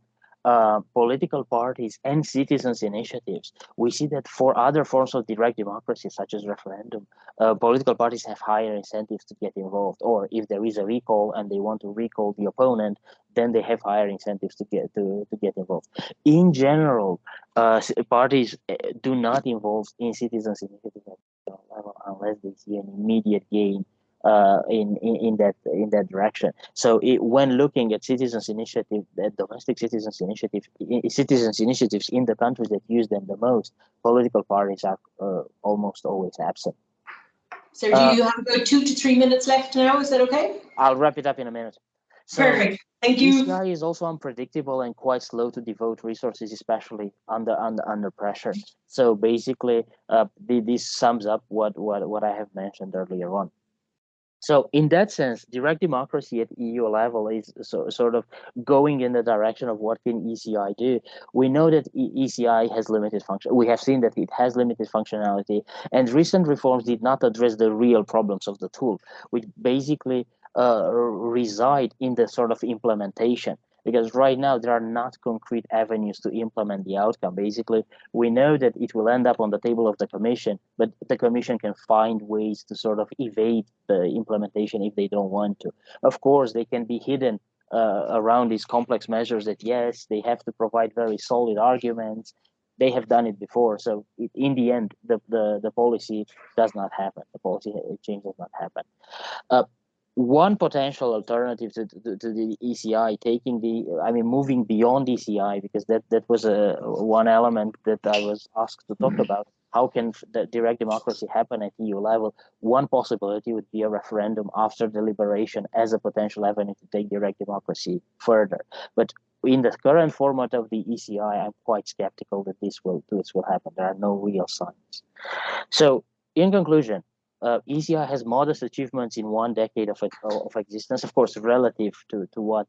political parties and citizens' initiatives, we see that for other forms of direct democracy, such as referendum, political parties have higher incentives to get involved. Or if there is a recall and they want to recall the opponent, then they have higher incentives to get involved. In general, parties do not involve in citizens' initiatives unless they see an immediate gain in that direction. So when looking at citizens initiative, domestic citizens initiatives in the countries that use them the most, political parties are almost always absent. Sergio, you have about 2 to 3 minutes left now. Is that okay? I'll wrap it up in a minute. So, perfect. Thank you. ECI is also unpredictable and quite slow to devote resources, especially under pressure. So basically, this sums up what I have mentioned earlier on. So in that sense, direct democracy at EU level is sort of going in the direction of what can ECI do. We know that ECI has limited function. We have seen that it has limited functionality, and recent reforms did not address the real problems of the tool, which basically reside in the sort of implementation. Because right now there are not concrete avenues to implement the outcome. Basically, we know that it will end up on the table of the Commission, but the Commission can find ways to sort of evade the implementation if they don't want to. Of course, they can be hidden around these complex measures that, yes, they have to provide very solid arguments. They have done it before. So in the end, the policy does not happen. The policy change does not happen. One potential alternative to the ECI, moving beyond ECI, because that was one element that I was asked to talk about. How can the direct democracy happen at EU level? One possibility would be a referendum after deliberation as a potential avenue to take direct democracy further. But in the current format of the ECI, I'm quite skeptical that this will happen. There are no real signs. So, in conclusion, ECI has modest achievements in 1 decade of existence. Of course, relative to what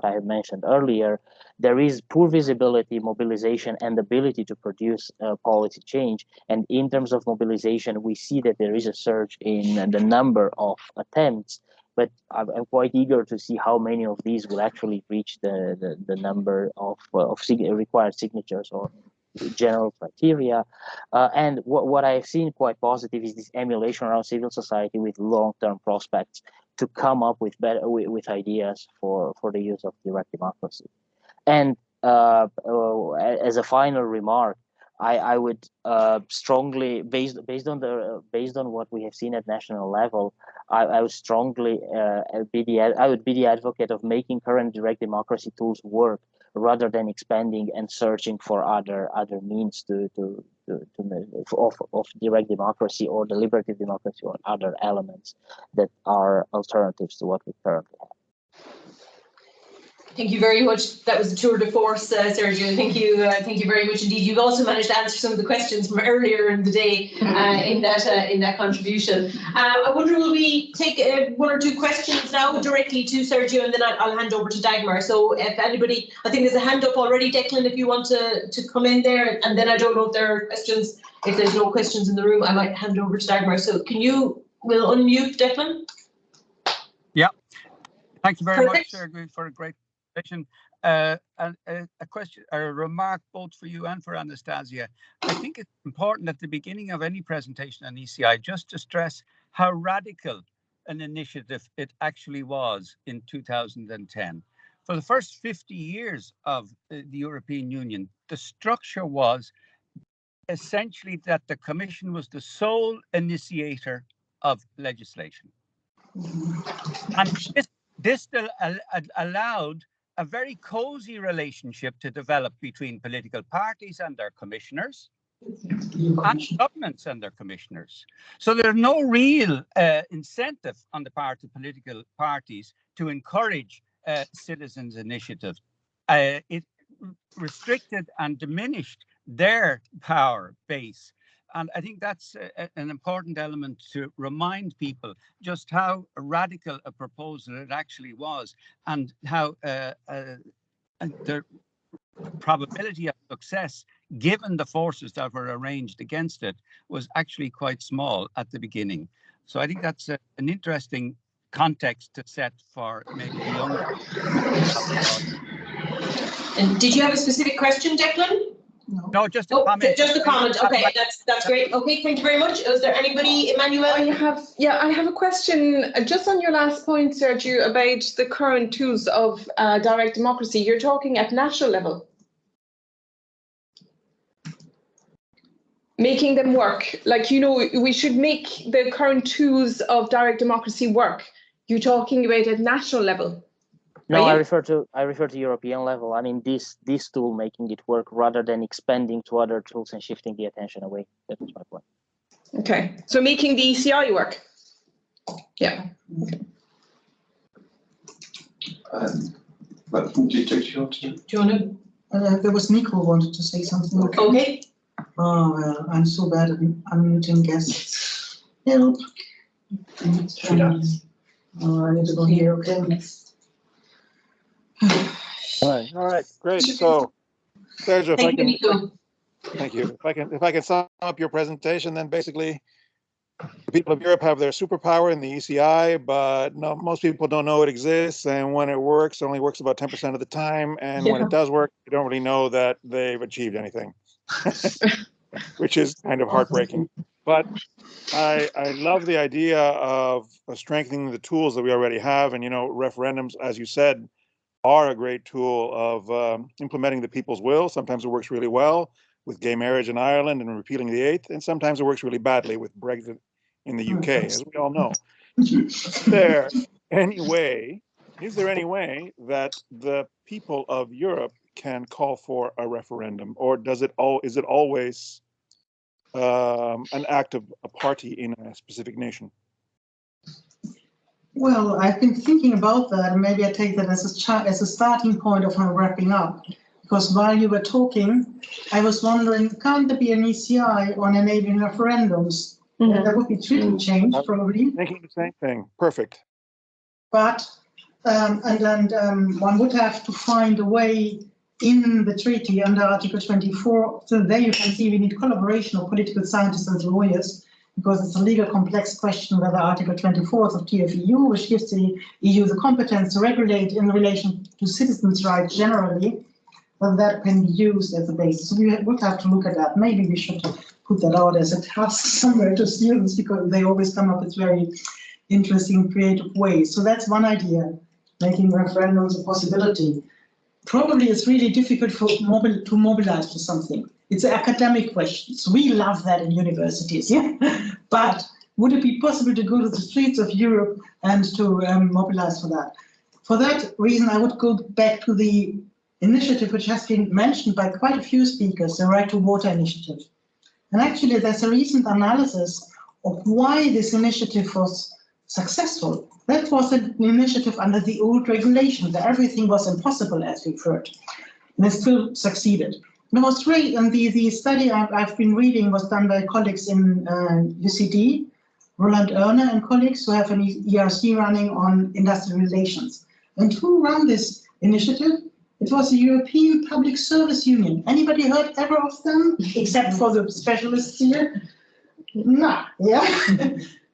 I have mentioned earlier, there is poor visibility, mobilization, and ability to produce policy change. And in terms of mobilization, we see that there is a surge in the number of attempts. But I'm quite eager to see how many of these will actually reach the number of required signatures or general criteria. And what I have seen quite positive is this emulation around civil society with long-term prospects to come up with with ideas for the use of direct democracy. And as a final remark, I would strongly, based on what we have seen at national level, I would strongly be the advocate of making current direct democracy tools work, rather than expanding and searching for other means of direct democracy or deliberative democracy or other elements that are alternatives to what we currently have. Thank you very much. That was a tour de force, Sergio. Thank you very much indeed. You've also managed to answer some of the questions from earlier in the day in that contribution. I wonder, will we take 1 or 2 questions now directly to Sergio, and then I'll hand over to Dagmar. So if anybody, I think there's a hand up already, Declan, if you want to come in there, and then I don't know if there are questions. If there's no questions in the room, I might hand over to Dagmar. So we'll unmute Declan. Yeah. Thank you very Perfect. much, Sergio, for a great presentation. A remark both for you and for Anastasia. I think it's important at the beginning of any presentation on ECI just to stress how radical an initiative it actually was in 2010. For the first 50 years of the European Union, the structure was essentially that the Commission was the sole initiator of legislation. And this allowed a very cozy relationship to develop between political parties and their commissioners and governments and their commissioners. So there's no real incentive on the part of political parties to encourage citizens' initiative. It restricted and diminished their power base. And I think that's an important element to remind people just how radical a proposal it actually was, and how the probability of success, given the forces that were arranged against it, was actually quite small at the beginning. So I think that's an interesting context to set for maybe the younger. And did you have a specific question, Declan? No, just a comment. Just a comment. Okay, that's great. Okay, thank you very much. Is there anybody, Emmanuel? I have a question just on your last point, Sergio, about the current tools of direct democracy. You're talking at national level. making them work? Like, you know, we should make the current tools of direct democracy work. You're talking about at national level. No, I refer to European level. I mean, this tool making it work rather than expanding to other tools and shifting the attention away. That was my point. Okay, so making the ECI work. Yeah. But do you want to? There was Nico who wanted to say something. Okay. Oh, well, I'm so bad at unmuting guests. Help. Oh, I need to go here, okay. All right, great. So, Sergio, if I can, thank you. If I can sum up your presentation, then basically, the people of Europe have their superpower in the ECI, but no, most people don't know it exists, and when it works, it only works about 10% of the time, and when it does work, you don't really know that they've achieved anything, which is kind of heartbreaking. But I love the idea of strengthening the tools that we already have, and you know, referendums, as you said, are a great tool of implementing the people's will. Sometimes it works really well with gay marriage in Ireland and repealing the 8th, and sometimes it works really badly with Brexit in the UK, as we all know. Is there any way that the people of Europe can call for a referendum, or is it always an act of a party in a specific nation? Well, I've been thinking about that, and maybe I take that as a starting point of my wrapping up. Because while you were talking, I was wondering, can't there be an ECI on enabling referendums? That would be treaty change, probably. Thinking the same thing. Perfect. But one would have to find a way in the treaty under Article 24. So there you can see we need collaboration of political scientists and lawyers, because it's a legal complex question whether Article 24 of TFEU, which gives the EU the competence to regulate in relation to citizens' rights generally, whether that can be used as a basis. So we would have to look at that. Maybe we should put that out as a task somewhere to students, because they always come up with very interesting, creative ways. So that's one idea, making referendums a possibility. Probably it's really difficult to mobilize for something. It's an academic question. So we love that in universities, yeah? But would it be possible to go to the streets of Europe and to mobilize for that? For that reason, I would go back to the initiative which has been mentioned by quite a few speakers, the Right to Water initiative. And actually, there's a recent analysis of why this initiative was successful. That was an initiative under the old regulation, that everything was impossible, as we've heard. And it still succeeded. And it was great, and the study I've been reading was done by colleagues in UCD, Roland Erner and colleagues who have an ERC running on industrial relations. And who ran this initiative? It was the European Public Service Union. Anybody heard ever of them, except for the specialists here? No, yeah.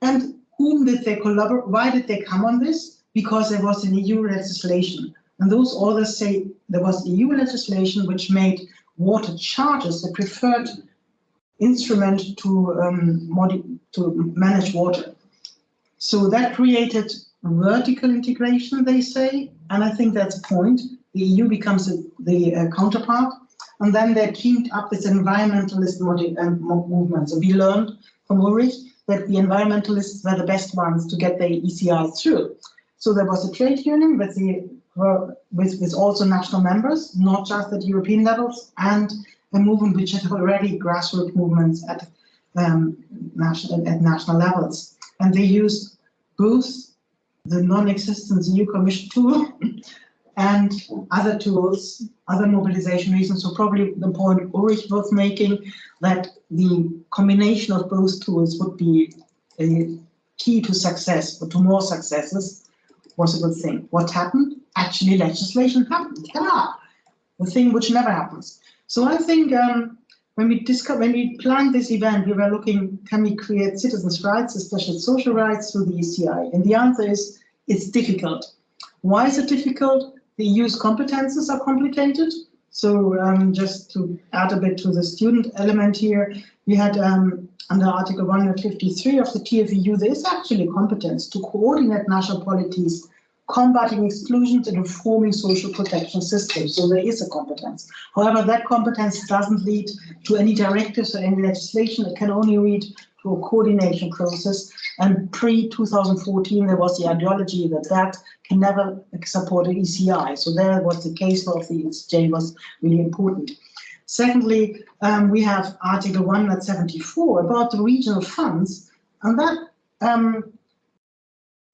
And whom did they collaborate? Why did they come on this? Because there was an EU legislation. And those authors say there was EU legislation which made water charges the preferred instrument to manage water. So that created vertical integration, they say, and I think that's the point. The EU becomes the counterpart, and then they teamed up with environmentalist movements. So we learned from Ulrich that the environmentalists were the best ones to get the ECI through. So there was a trade union with also national members, not just at European levels, and a movement which had already grassroots movements at national levels. And they used both the non-existent EU Commission tool and other tools, other mobilization reasons. So probably the point Ulrich was making, that the combination of both tools would be a key to success, or to more successes, was a good thing. What happened? Actually, legislation happened. The thing which never happens. So I think when we planned this event, we were looking, can we create citizens' rights, especially social rights, through the ECI? And the answer is, it's difficult. Why is it difficult? The EU's competences are complicated. So just to add a bit to the student element here, we had under Article 153 of the TFEU, there is actually competence to coordinate national policies combating exclusions and reforming social protection systems. So there is a competence. However, that competence doesn't lead to any directives or any legislation. It can only lead to a coordination process. And pre-2014, there was the ideology that that can never support an ECI. So there was the case law of the ECJ was really important. Secondly, we have Article 174 about the regional funds, and that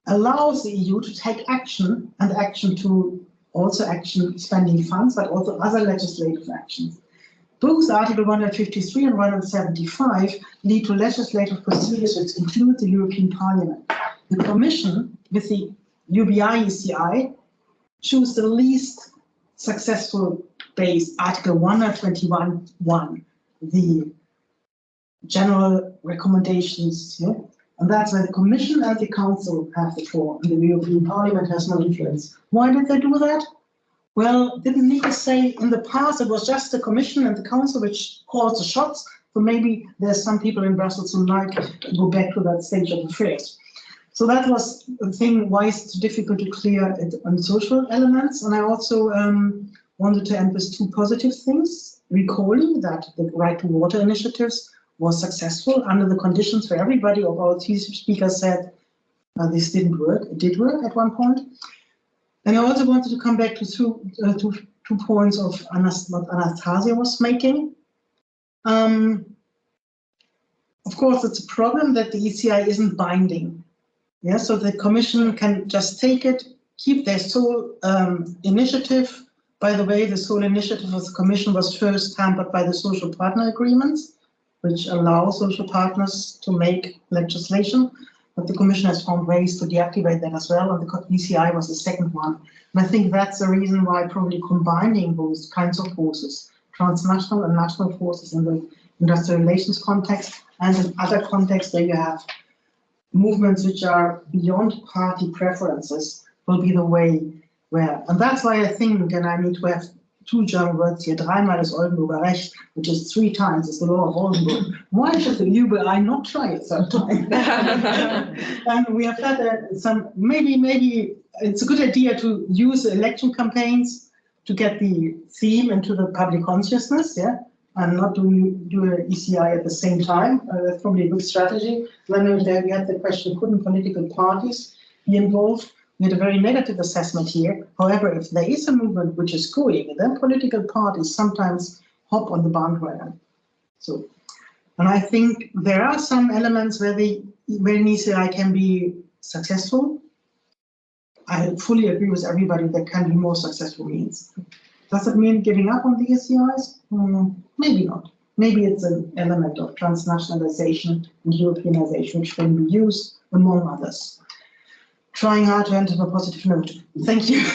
allows the EU to take action, and action to also action spending funds, but also other legislative actions. Both Article 153 and 175 lead to legislative procedures which include the European Parliament. The Commission, with the UBIE ECI, choose the least successful base, Article 121.1, the general recommendations. Yeah? And that's where the Commission and the Council have the floor, and the European Parliament has no influence. Why did they do that? Well, didn't Nico say in the past it was just the Commission and the Council which calls the shots? So maybe there's some people in Brussels who like to go back to that stage of affairs. So that was the thing why it's difficult to clear it on social elements. And I also wanted to end with two positive things, recalling that the Right to Water initiatives was successful under the conditions where everybody of our two speakers said this didn't work. It did work at one point. And I also wanted to come back to two points of what Anastasia was making. Of course, it's a problem that the ECI isn't binding. Yeah, so the Commission can just take it, keep their sole initiative. By the way, the sole initiative of the Commission was first hampered by the social partner agreements, which allow social partners to make legislation. But the Commission has found ways to deactivate that as well, and the ECI was the second one. And I think that's the reason why probably combining those kinds of forces, transnational and national forces in the industrial relations context and in other contexts where you have movements which are beyond party preferences, will be the way where, and that's why I think, and I need to have two German words here, dreimal das Oldenburger Recht, which is 3 times is the law of Oldenburg. Why should the UBIE not try it sometime? And we have had maybe it's a good idea to use election campaigns to get the theme into the public consciousness, yeah, and not do an ECI at the same time. That's probably a good strategy. Then we had the question, couldn't political parties be involved? We had a very negative assessment here. However, if there is a movement which is going, then political parties sometimes hop on the bandwagon. So, and I think there are some elements where an ECI can be successful. I fully agree with everybody that can be more successful means. Does it mean giving up on the ECIs? Maybe not. Maybe it's an element of transnationalization and Europeanization which can be used among others. Trying hard to end on a positive note. Thank you.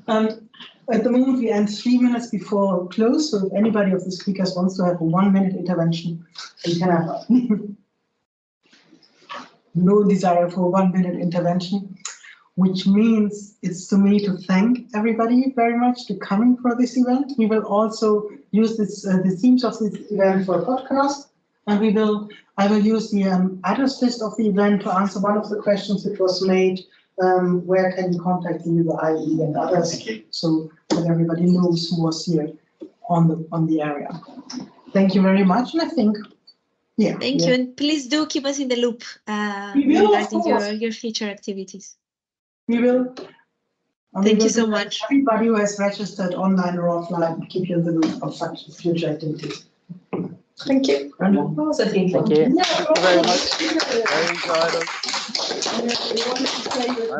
And at the moment we end 3 minutes before close, so if anybody of the speakers wants to have a 1-minute intervention, we can have no desire for a 1-minute intervention, which means it's to me to thank everybody very much for coming for this event. We will also use this the themes of this event for a podcast, and I will use the address list of the event to answer one of the questions that was made. Where can you contact the UBIE and others? So that everybody knows who was here on the area. Thank you very much, and I think, yeah. Thank you, and please do keep us in the loop regarding your future activities. We will. Thank you so much. Everybody who has registered online or offline, keep you in the loop of such future activities. Thank you. Round of applause, I think. Thank you. Thank you very much. Very enjoyable.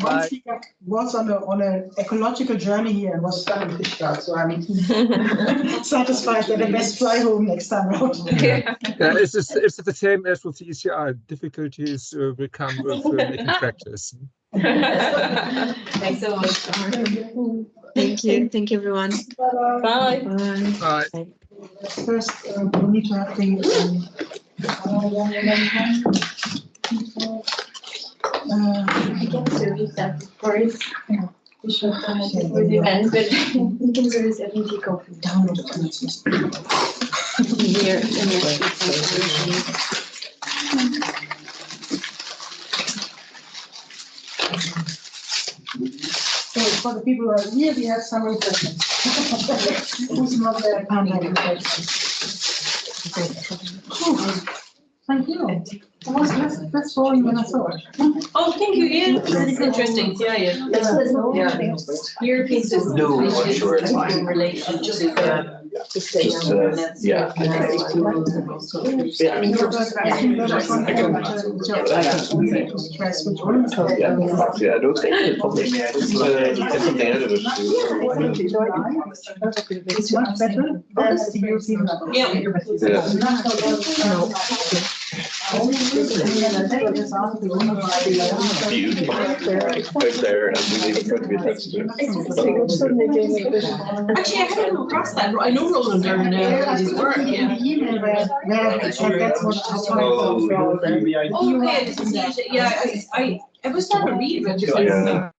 One speaker was on an ecological journey here and was stuck in Fischberg, so I'm satisfied that I best fly home next time around. Yeah, it's the same as with the ECI. Difficulties will come with making practice. Thanks so much. Thank you. Thank you, everyone. Bye. Bye. Bye. First, we need to have the I can service that first. We should come up with the event, but you can service everything coffee. download the Here, for the people who really have some refreshments. Who's not there? Thank you. That's boring when I saw it. Oh, thank you, yeah, it's interesting, yeah. European citizens. No, I'm sure it's fine. In relation to, yeah. Yeah, I mean, Yeah, I don't think it's public. It's something out of it. it's much better. That's the European level. Beauty out there, and we need to be attached to it. Actually, I hadn't come across that. I know Roland Durham now, his work, yeah. That's what I Oh, okay, yeah, I was trying to read about it.